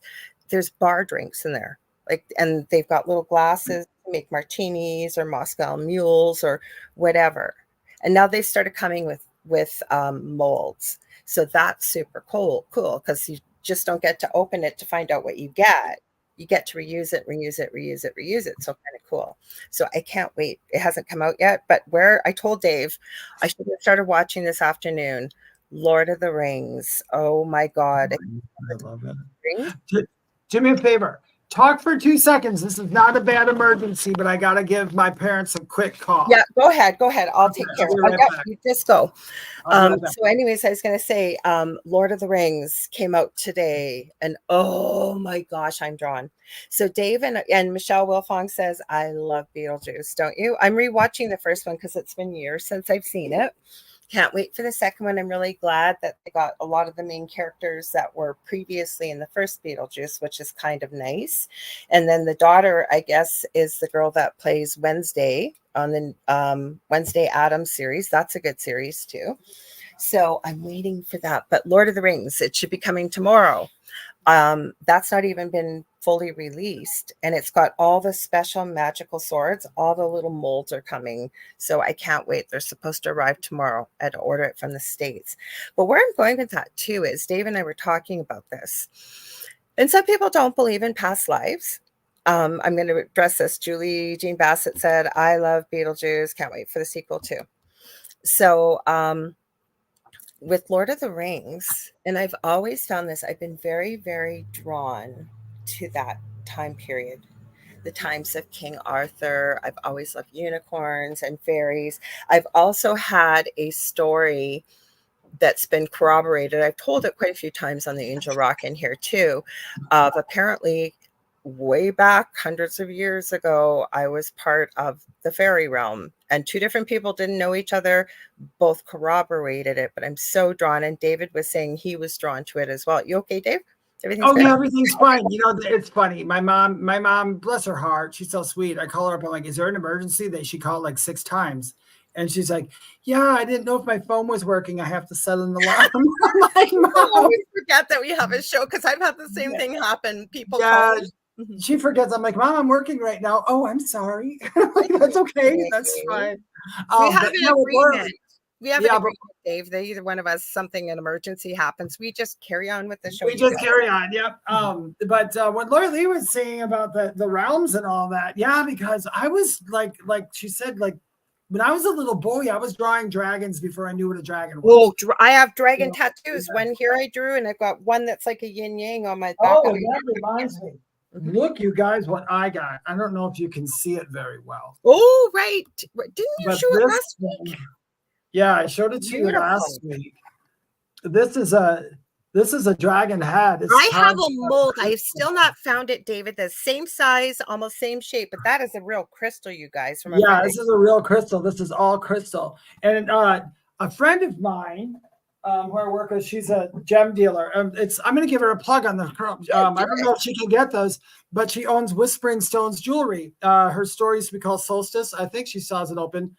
there's bar drinks in there. Like, and they've got little glasses to make martinis or Moscow mules or whatever. And now they started coming with molds. So that's super cool because you just don't get to open it to find out what you get. You get to reuse it. So kind of cool. So I can't wait. It hasn't come out yet, but where I told Dave I should have started watching this afternoon, Lord of the Rings. Oh my God.
I love it. Do me a favor. Talk for 2 seconds. This is not a bad emergency, but I got to give my parents a quick call.
Yeah, go ahead. I'll take care of it. You just go. So anyways, I was going to say, Lord of the Rings came out today and oh my gosh, I'm drawn. So Dave and Michelle Wilfong says, I love Beetlejuice. Don't you? I'm rewatching the first one because it's been years since I've seen it. Can't wait for the second one. I'm really glad that they got a lot of the main characters that were previously in the first Beetlejuice, which is kind of nice. And then the daughter, I guess, is the girl that plays Wednesday on the Wednesday Addams series. That's a good series too. So I'm waiting for that. But Lord of the Rings, it should be coming tomorrow. That's not even been fully released, and it's got all the special magical swords. All the little molds are coming, so I can't wait. They're supposed to arrive tomorrow. I had to order it from the States. But where I'm going with that too is Dave and I were talking about this, and some people don't believe in past lives. I'm going to address this. Julie Jean Bassett said, I love Beetlejuice. Can't wait for the sequel too. So with Lord of the Rings, and I've always found this, I've been very, very drawn to that time period. The times of King Arthur. I've always loved unicorns and fairies. I've also had a story that's been corroborated. I've told it quite a few times on the Angel Rock in here too, of apparently way back hundreds of years ago, I was part of the fairy realm, and two different people didn't know each other, both corroborated it. But I'm so drawn, and David was saying he was drawn to it as well. You okay, Dave? Everything's good?
Yeah, everything's fine. You know, it's funny. My mom, bless her heart, she's so sweet. I call her up. I'm like, is there an emergency? She called like 6 times. And she's like, yeah, I didn't know if my phone was working. I have to set an alarm. I'm like, Mom.
I always forget that we have a show because I've had the same thing happen. People call me.
She forgets. I'm like, Mom, I'm working right now. Oh, I'm sorry. That's okay. That's fine.
We have an agreement. We have an agreement, Dave, that either one of us, an emergency happens, we just carry on with the show.
We just carry on. Yep. But what Lorilei was saying about the realms and all that. Yeah, because I was like she said, like, when I was a little boy, I was drawing dragons before I knew what a dragon was.
Oh, I have dragon tattoos. One here I drew, and I've got one that's like a yin yang on my back.
Oh, that reminds me. Look, you guys, what I got. I don't know if you can see it very well.
Oh, right. Didn't you show it last week?
Yeah, I showed it to you last week. This is a dragon head.
I have a mold. I have still not found it, David. The same size, almost same shape, but that is a real crystal, you guys.
Yeah, this is a real crystal. This is all crystal. And a friend of mine who I work with, she's a gem dealer. I'm going to give her a plug on the. I don't know if she can get those, but she owns Whispering Stones Jewelry. Her store used to be called Solstice. I think she still has it open,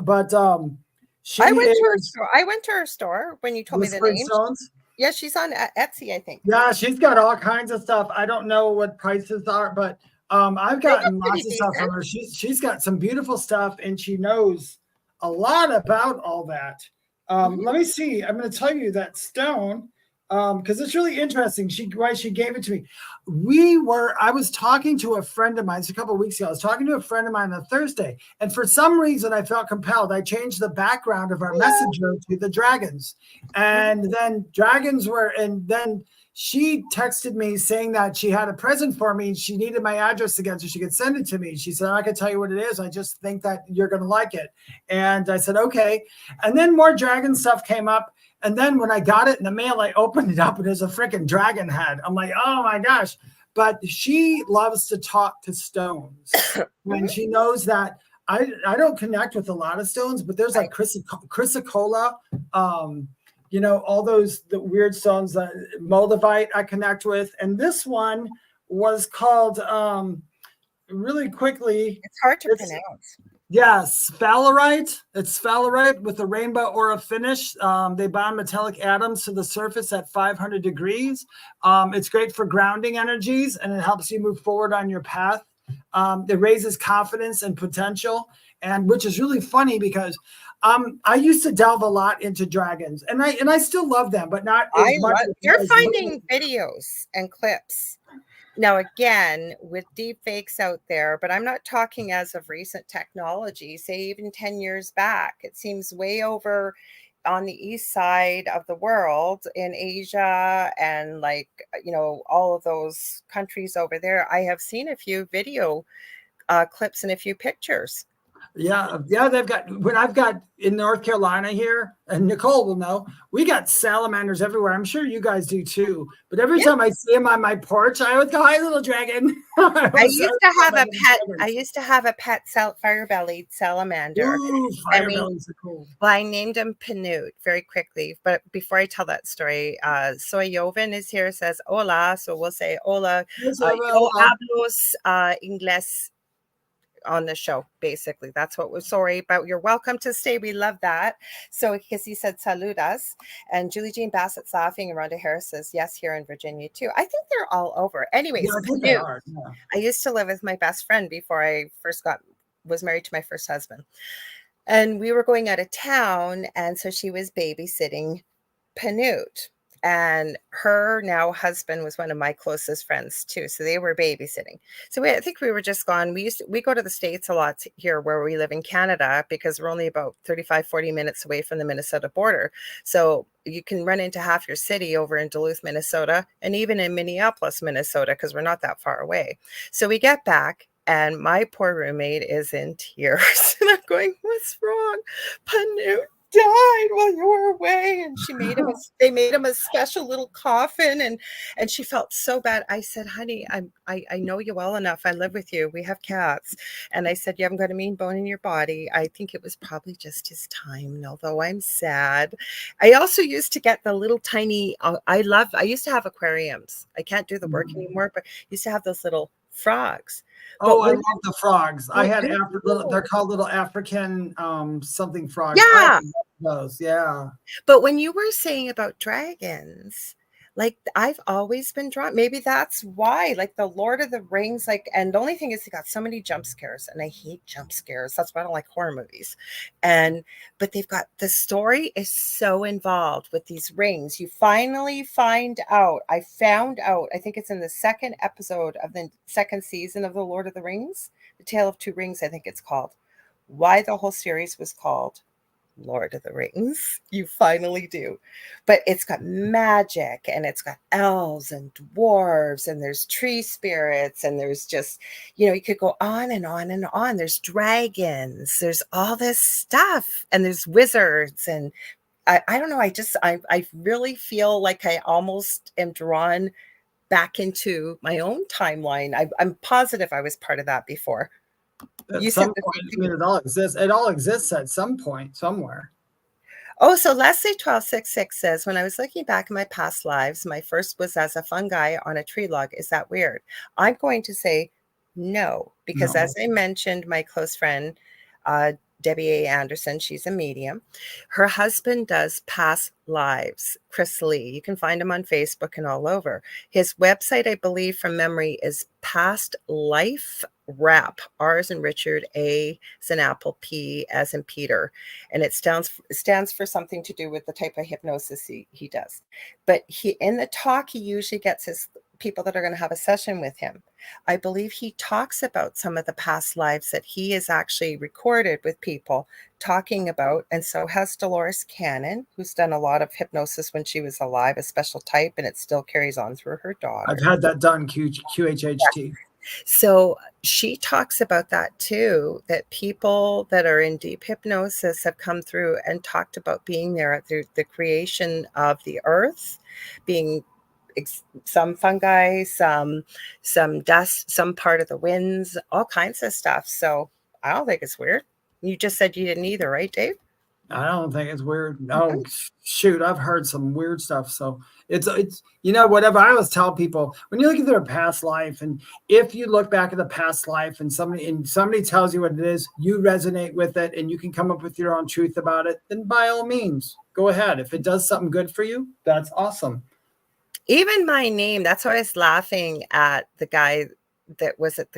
but I
went to her store when you told me the name. Stones? Yeah, she's on Etsy, I think.
Yeah, she's got all kinds of stuff. I don't know what prices are, but I've gotten lots of stuff from her. She's got some beautiful stuff, and she knows a lot about all that. Let me see. I'm going to tell you that stone because it's really interesting. Why she gave it to me. I was talking to a friend of mine. It's a couple of weeks ago. I was talking to a friend of mine on Thursday, and for some reason, I felt compelled. I changed the background of our messenger to the dragons, and then she texted me saying that she had a present for me. She needed my address again so she could send it to me. She said, I can tell you what it is. I just think that you're going to like it. And I said, okay. And then more dragon stuff came up. And then when I got it in the mail, I opened it up and there's a freaking dragon head. I'm like, oh my gosh. But she loves to talk to stones. And she knows that I don't connect with a lot of stones, but there's like chrysocolla, all the weird stones that moldavite I connect with. And this one was called really quickly.
It's hard to pronounce.
Yes, sphalerite. It's sphalerite with a rainbow aura finish. They bond metallic atoms to the surface at 500 degrees. It's great for grounding energies, and it helps you move forward on your path. It raises confidence and potential, and which is really funny because I used to delve a lot into dragons, and I still love them, but not as much.
You're finding videos and clips. Now, again, with deep fakes out there, but I'm not talking as of recent technology, say even 10 years back. It seems way over on the east side of the world in Asia and all of those countries over there. I have seen a few video clips and a few pictures.
Yeah, they've got, when I've got in North Carolina here, and Nicole will know, we got salamanders everywhere. I'm sure you guys do too. But every time I see them on my porch, I always go, hi, little dragon.
I used to have a pet fire-bellied salamander.
Ooh, fire-bellies are cool.
Well, I named him Pinute very quickly. But before I tell that story, Soy Joven is here, says hola. So we'll say hola. Yo hablos inglés on the show. Basically, that's what we're sorry about. You're welcome to stay. We love that. So because he said saludas, and Julie Jean Bassett's laughing, and Rhonda Harris says yes, here in Virginia too. I think they're all over. Anyways,
Yeah, I think they are. Yeah.
I used to live with my best friend before I first was married to my first husband, and we were going out of town, and so she was babysitting Panute. And her now husband was one of my closest friends too. So they were babysitting. So I think we were just gone. We go to the States a lot here where we live in Canada because we're only about 35, 40 minutes away from the Minnesota border. So you can run into half your city over in Duluth, Minnesota, and even in Minneapolis, Minnesota, because we're not that far away. So we get back, and my poor roommate is in tears. And I'm going, what's wrong? Panute died while you were away, and they made him a special little coffin, and she felt so bad. I said, honey, I know you well enough. I live with you. We have cats. And I said, you haven't got a mean bone in your body. I think it was probably just his time. And although I'm sad, I also used to get the little tiny, I used to have aquariums. I can't do the work anymore, but I used to have those little frogs.
Oh, I love the frogs. I had they're called little African something frogs.
Yeah.
Those, yeah.
But when you were saying about dragons, like I've always been drawn. Maybe that's why, like the Lord of the Rings, like, and the only thing is they got so many jump scares, and I hate jump scares. That's why I don't like horror movies. But they've got, the story is so involved with these rings. You finally find out. I found out, I think it's in the second episode of the second season of The Lord of the Rings, The Tale of Two Rings, I think it's called, why the whole series was called Lord of the Rings. You finally do. But it's got magic, and it's got elves and dwarves, and there's tree spirits, and there's just, you could go on and on and on. There's dragons, there's all this stuff, and there's wizards, and I don't know. I really feel like I almost am drawn back into my own timeline. I'm positive I was part of that before.
At some point, I mean, it all exists. It all exists at some point, somewhere.
Oh, so Leslie 1266 says, when I was looking back in my past lives, my first was as a fungi on a tree log. Is that weird? I'm going to say no, because as I mentioned, my close friend, Debbie A. Anderson, she's a medium. Her husband does past lives, Chris Lee. You can find him on Facebook and all over. His website, I believe from memory, is Past Life Rap, R as in Richard, A as in Apple, P as in Peter. And it stands for something to do with the type of hypnosis he does. But in the talk, he usually gets his people that are going to have a session with him. I believe he talks about some of the past lives that he has actually recorded with people talking about. And so has Dolores Cannon, who's done a lot of hypnosis when she was alive, a special type, and it still carries on through her daughter.
I've had that done, QHHT. Yeah.
So she talks about that too, that people that are in deep hypnosis have come through and talked about being there at the creation of the earth, being some fungi, some dust, some part of the winds, all kinds of stuff. So I don't think it's weird. You just said you didn't either, right, Dave?
I don't think it's weird. No, shoot, I've heard some weird stuff. So it's whatever. I always tell people, when you look at their past life, and if you look back at the past life and somebody tells you what it is, you resonate with it, and you can come up with your own truth about it, then by all means, go ahead. If it does something good for you, that's awesome.
Even my name, that's why I was laughing at the guy that was at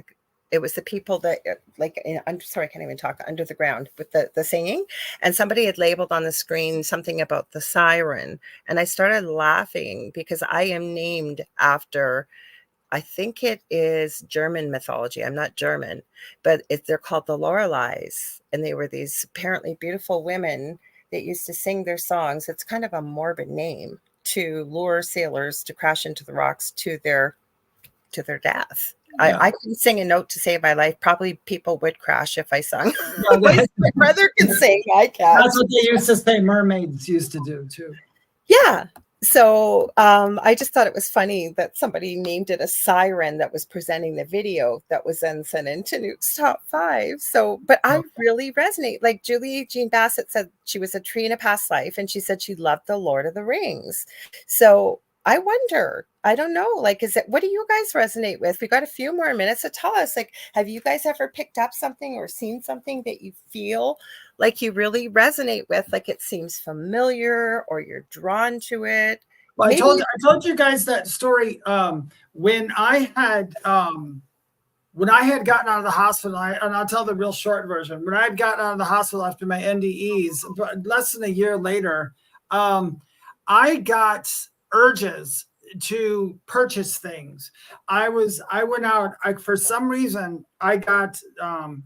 it was the people that, like, I'm sorry, I can't even talk, under the ground with the singing. And somebody had labeled on the screen something about the siren. And I started laughing because I am named after, I think it is German mythology. I'm not German, but they're called the Lorileis. And they were these apparently beautiful women that used to sing their songs. It's kind of a morbid name, to lure sailors to crash into the rocks to their death. Yeah. I couldn't sing a note to save my life. Probably people would crash if I sung. My brother can sing. I can't.
That's what they used to say mermaids used to do too.
Yeah. So I just thought it was funny that somebody named it a siren that was presenting the video that was then sent into Newt's Top 5. So, but I really resonate. Like Julie Jean Bassett said she was a tree in a past life, and she said she loved the Lord of the Rings. So I wonder, I don't know, like, what do you guys resonate with? We got a few more minutes, so tell us, like, have you guys ever picked up something or seen something that you feel like you really resonate with, like it seems familiar or you're drawn to it?
Well,
Maybe
I told you guys that story when I had gotten out of the hospital, and I'll tell the real short version. When I had gotten out of the hospital after my NDEs, but less than a year later, I got urges to purchase things. I went out, for some reason, I got, do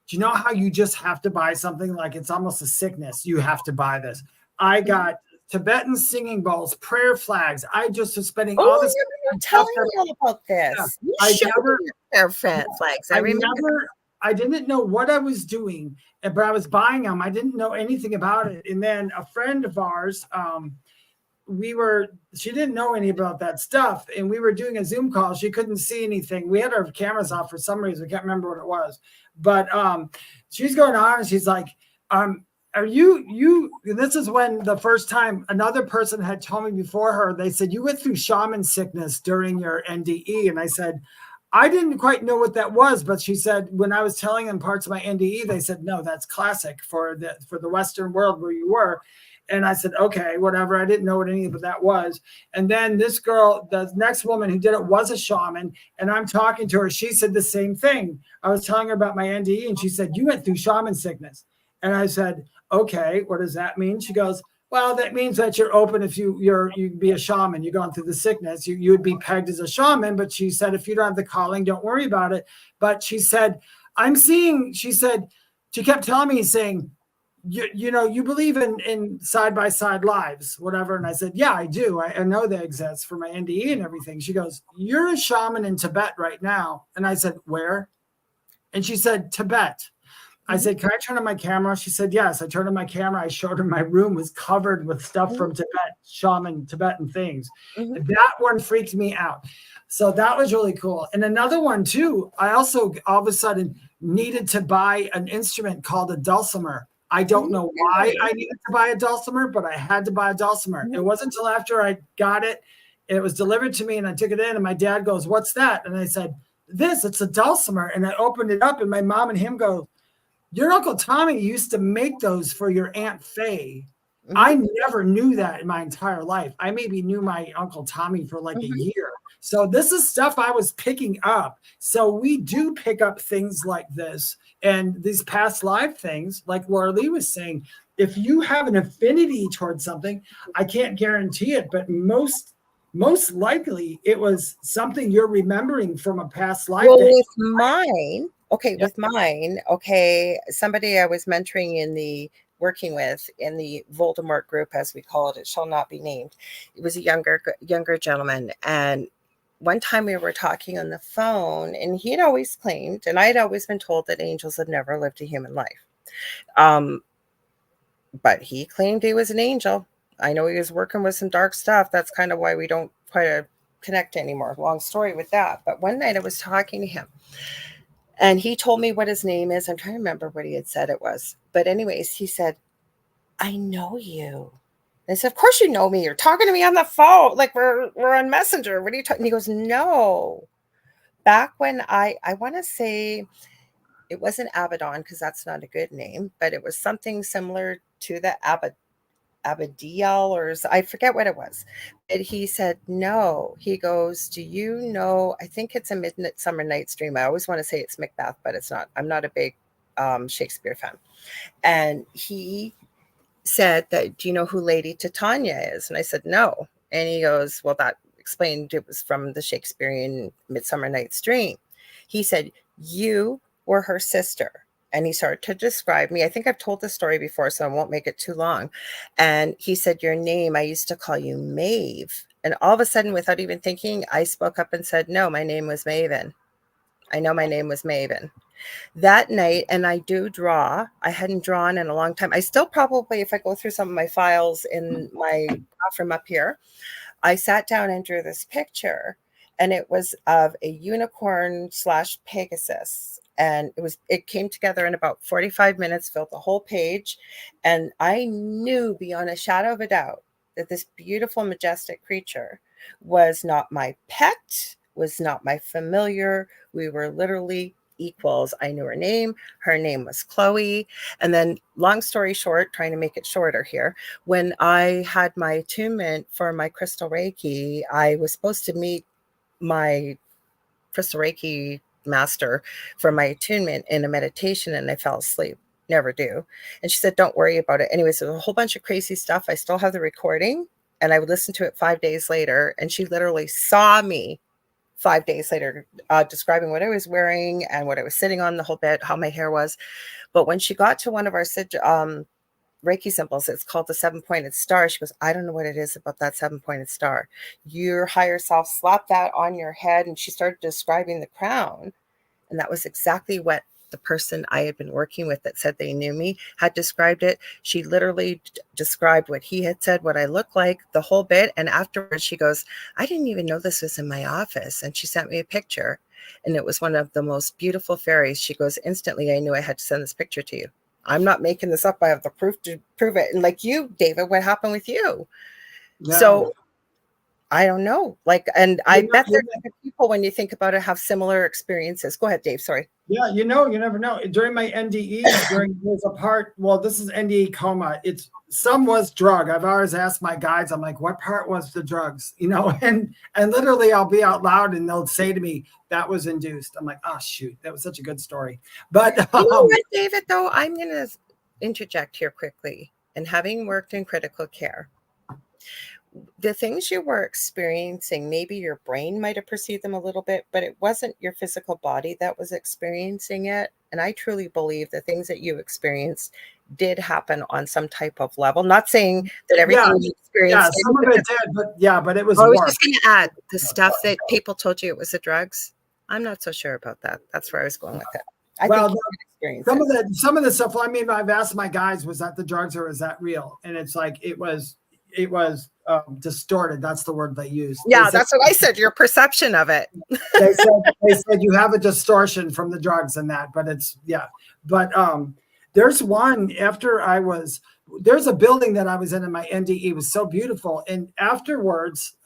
you know how you just have to buy something? Like it's almost a sickness. You have to buy this. I got Tibetan singing bowls, prayer flags. I just was spending all this.
You're telling me all about this. You
I
showed
never-
me your flags. I remember.
I didn't know what I was doing, but I was buying them. I didn't know anything about it. And then a friend of ours, she didn't know any about that stuff. And we were doing a Zoom call. She couldn't see anything. We had our cameras off for some reason. I can't remember what it was. But she's going on and she's like, are you, this is when the first time another person had told me before her, they said, you went through shaman sickness during your NDE. And I said, I didn't quite know what that was, but she said, when I was telling them parts of my NDE, they said, no, that's classic for the Western world where you were. And I said, okay, whatever. I didn't know what any of that was. And then this girl, the next woman who did it was a shaman. And I'm talking to her. She said the same thing. I was telling her about my NDE and she said, you went through shaman sickness. And I said, okay, what does that mean? She goes, well, that means that you're open if you'd be a shaman. You're going through the sickness. You would be pegged as a shaman. But she said, if you don't have the calling, don't worry about it. But she said, she kept telling me, saying, you believe in side-by-side lives, whatever. And I said, yeah, I do. I know they exist for my NDE and everything. She goes, you're a shaman in Tibet right now. And I said, where? And she said, Tibet. I said, can I turn on my camera? She said, yes. I turned on my camera. I showed her my room was covered with stuff from Tibet, shaman, Tibetan things. That one freaked me out. So that was really cool. And another one too, I also all of a sudden needed to buy an instrument called a dulcimer. I don't know why I needed to buy a dulcimer, but I had to buy a dulcimer. It wasn't until after I got it, it was delivered to me and I took it in and my dad goes, what's that? And I said, it's a dulcimer. And I opened it up and my mom and him go, your Uncle Tommy used to make those for your Aunt Faye. I never knew that in my entire life. I maybe knew my Uncle Tommy for like a year. So this is stuff I was picking up. So we do pick up things like this and these past life things, like Lorilei was saying, if you have an affinity towards something, I can't guarantee it, but most likely it was something you're remembering from a past life.
Well, with mine, somebody I was mentoring working with in the Voldemort group, as we call it shall not be named. It was a younger gentleman. And one time we were talking on the phone and he had always claimed, and I had always been told that angels had never lived a human life. But he claimed he was an angel. I know he was working with some dark stuff. That's kind of why we don't quite connect anymore. Long story with that. But one night I was talking to him and he told me what his name is. I'm trying to remember what he had said it was. But anyways, he said, I know you. And I said, of course you know me. You're talking to me on the phone. Like we're on Messenger. What are you talking? And he goes, no. Back when I want to say it wasn't Abaddon because that's not a good name, but it was something similar to the Abadiel or I forget what it was. But he said, no. He goes, do you know, I think it's a Midsummer Night's Dream. I always want to say it's Macbeth, but it's not. I'm not a big Shakespeare fan. And he said that, do you know who Lady Titania is? And I said, no. And he goes, well, that explained it was from the Shakespearean Midsummer Night's Dream. He said, you were her sister. And he started to describe me. I think I've told this story before, so I won't make it too long. And he said, your name, I used to call you Maeve. And all of a sudden, without even thinking, I spoke up and said, no, my name was Maven. I know my name was Maven. That night, and I do draw. I hadn't drawn in a long time. I still probably, if I go through some of my files in my from up here, I sat down and drew this picture. And it was of a unicorn / Pegasus. And it came together in about 45 minutes, filled the whole page. And I knew beyond a shadow of a doubt that this beautiful, majestic creature was not my pet, was not my familiar. We were literally equals. I knew her name. Her name was Chloe. And then, long story short, trying to make it shorter here, when I had my attunement for my crystal Reiki, I was supposed to meet my crystal Reiki master for my attunement in a meditation, and I fell asleep. Never do. And she said, don't worry about it. Anyways, there's a whole bunch of crazy stuff. I still have the recording, and I would listen to it 5 days later. And she literally saw me 5 days later, describing what I was wearing and what I was sitting on, the whole bit, how my hair was. But when she got to one of our Reiki symbols, it's called the 7-pointed star. She goes, I don't know what it is about that 7-pointed star. Your higher self slapped that on your head. And she started describing the crown. And that was exactly what the person I had been working with that said they knew me had described it. She literally described what he had said, what I looked like, the whole bit. And afterwards she goes, I didn't even know this was in my office. And she sent me a picture, and it was one of the most beautiful fairies. She goes, instantly, I knew I had to send this picture to you. I'm not making this up. I have the proof to prove it. And like you, David, what happened with you? Yeah. So I don't know. And I bet there's people, when you think about it, have similar experiences. Go ahead, Dave. Sorry.
Yeah, you never know. During my NDE, there's a part, well, this is NDE coma. Some was drug. I've always asked my guides, I'm like, what part was the drugs? And literally I'll be out loud and they'll say to me, that was induced. I'm like, oh, shoot, that was such a good story. But
you know what, David, though, I'm going to interject here quickly. And having worked in critical care, the things you were experiencing, maybe your brain might have perceived them a little bit, but it wasn't your physical body that was experiencing it. And I truly believe the things that you experienced did happen on some type of level. Not saying that everything you experienced.
Yeah, some of it did, but it was.
I was just going to add the stuff that people told you it was the drugs. I'm not so sure about that. That's where I was going with it. I think some of the stuff. I mean, I've asked my guys, was that the drugs or is that real? And it's like it was distorted. That's the word they used. Yeah, that's what I said. Your perception of it.
they said you have a distortion from the drugs and that, but there's one there's a building that I was in my NDE. It was so beautiful. And afterwards,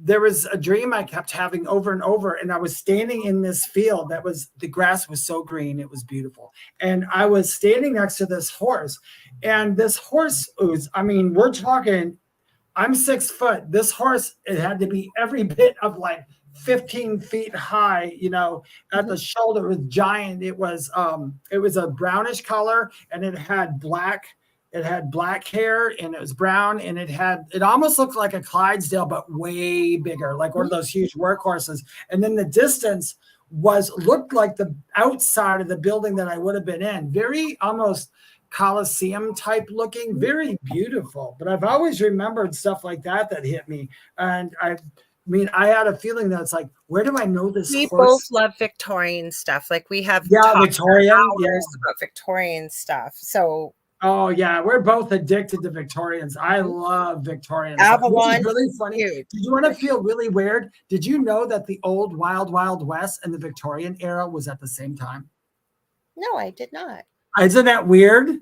there was a dream I kept having over and over. And I was standing in this field the grass was so green. It was beautiful. And I was standing next to this horse. And this horse we're talking, I'm 6 foot. This horse, it had to be every bit of like 15 feet high, at the shoulder. It was giant. It was a brownish color, and it had black hair, and it was brown, and it almost looked like a Clydesdale, but way bigger, like one of those huge workhorses. And then the distance looked like the outside of the building that I would have been in. Very almost Coliseum type looking, very beautiful. But I've always remembered stuff like that hit me. And I had a feeling that it's like, where do I know this?
We both love Victorian stuff. Like we have
Victorian
about Victorian stuff. So
oh yeah, we're both addicted to Victorians. I love Victorians.
Avalon,
which is really funny. Did you want to feel really weird? Did you know that the old Wild Wild West and the Victorian era was at the same time?
No, I did not.
Isn't that weird?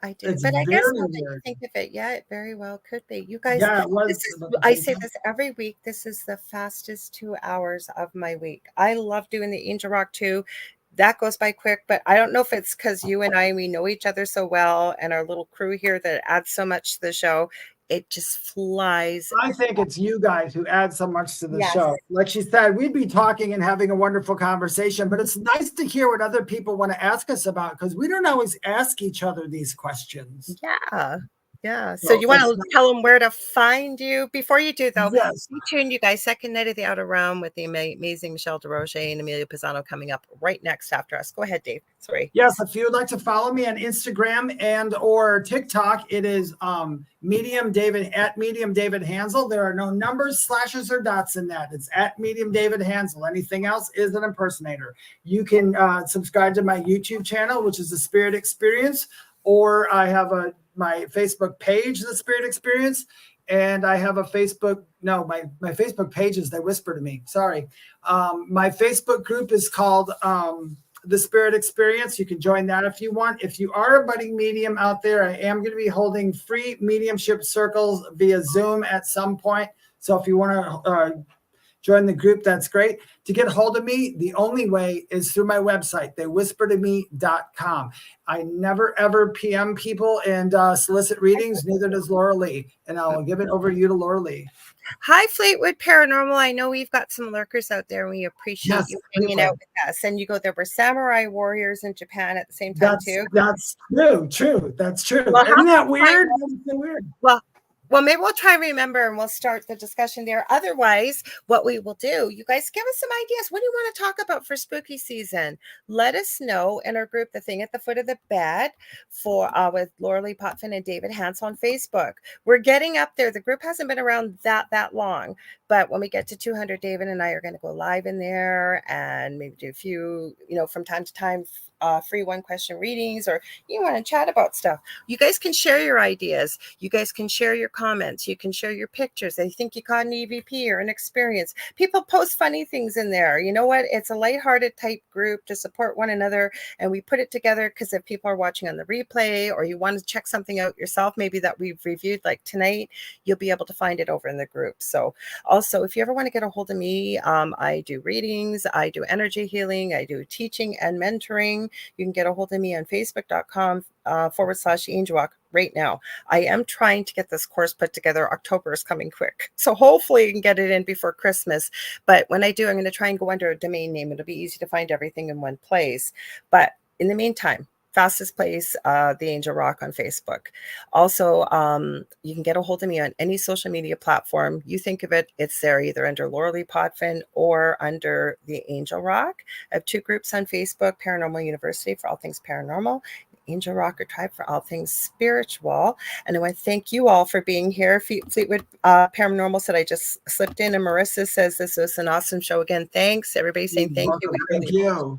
I did, but I guess now that you think of it, yeah, it very well could be. You guys, I say this every week. This is the fastest 2 hours of my week. I love doing the Angel Rock too. That goes by quick, but I don't know if it's because you and we know each other so well, and our little crew here that adds so much to the show. It just flies.
I think it's you guys who add so much to the show. Like she said, we'd be talking and having a wonderful conversation, but it's nice to hear what other people want to ask us about, because we don't always ask each other these questions.
Yeah. Yeah. So you want to tell them where to find you? Before you do, though, stay tuned, you guys. Second night of the Outer Realm with the amazing Michelle DeRoche and Amelia Pisano coming up right next after us. Go ahead, Dave. Sorry.
Yes, if you would like to follow me on Instagram and or TikTok, it is Medium David at Medium David Hanzel. There are no numbers, slashes, or dots in that. It's at Medium David Hanzel. Anything else is an impersonator. You can subscribe to my YouTube channel, which is The Spirit Experience, or I have my Facebook page, The Spirit Experience, and I have a Facebook. No, my Facebook page is They Whisper to Me. Sorry. My Facebook group is called the Spirit Experience. You can join that if you want. If you are a budding medium out there, I am going to be holding free mediumship circles via Zoom at some point. So if you want to join the group, that's great. To get a hold of me, the only way is through my website, theywhispertome.com. I never, ever PM people and solicit readings, neither does Lorilei. And I'll give it over to you to Lorilei.
Hi, Fleetwood Paranormal. I know we've got some lurkers out there, and we appreciate you hanging out with us. And you go, there were samurai warriors in Japan at the same time, too.
That's true. That's true.
Well,
Isn't that weird? That's so weird.
Well, maybe we'll try and remember and we'll start the discussion there. Otherwise, what we will do, you guys give us some ideas. What do you want to talk about for spooky season? Let us know in our group, The Thing at the Foot of the Bed, for with Lorilei Potvin and David Hanzel on Facebook. We're getting up there. The group hasn't been around that long, but when we get to 200, David and I are going to go live in there and maybe do a few, from time to time, free one question readings, or you want to chat about stuff. You guys can share your ideas. You guys can share your comments. You can share your pictures. They think you caught an EVP or an experience. People post funny things in there. You know what? It's a lighthearted type group to support one another. And we put it together because if people are watching on the replay or you want to check something out yourself, maybe that we've reviewed like tonight, you'll be able to find it over in the group. So also, if you ever want to get a hold of me, I do readings, I do energy healing, I do teaching and mentoring. You can get a hold of me on facebook.com/Angel Rock right now. I am trying to get this course put together. October is coming quick. So hopefully you can get it in before Christmas. But when I do, I'm going to try and go under a domain name. It'll be easy to find everything in one place. But in the meantime, fastest place, The Angel Rock on Facebook. Also, you can get a hold of me on any social media platform. You think of it, it's there either under Lorilei Potvin or under The Angel Rock. I have two groups on Facebook, Paranormal University for all things paranormal, Angel Rocker Tribe for all things spiritual. And I want to thank you all for being here. Fleetwood Paranormal said I just slipped in, and Marissa says this was an awesome show. Again, thanks. Everybody saying thank you.
Thank you.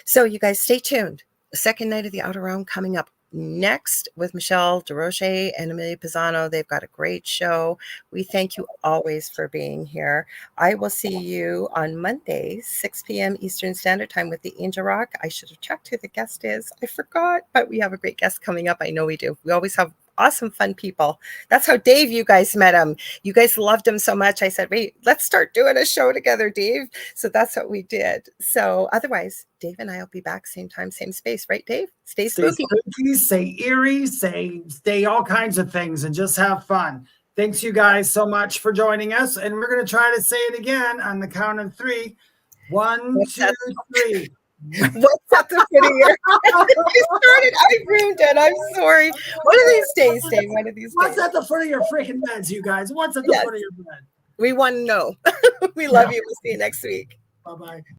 So you guys stay tuned. The second night of the Outer Realm coming up next with Michelle DeRoche and Amelia Pisano. They've got a great show. We thank you always for being here. I will see you on Monday, 6 p.m. Eastern Standard Time with the Angel Rock. I should have checked who the guest is. I forgot, but we have a great guest coming up. I know we do. We always have awesome, fun people. That's how Dave, you guys met him. You guys loved him so much. I said, wait, let's start doing a show together, Dave. So that's what we did. So otherwise, Dave and I will be back same time, same space. Right, Dave? Stay spooky.
Stay eerie, say all kinds of things and just have fun. Thanks you guys so much for joining us. And we're going to try to say it again on the count of 3. 1, 2, 3.
What's at the foot of your I ruined it. I'm sorry. One of these days, Dave. One of these days.
What's at the foot of your freaking beds, you guys? What's at the foot of your bed?
We want to know. We love you. We'll see you next week.
Bye-bye.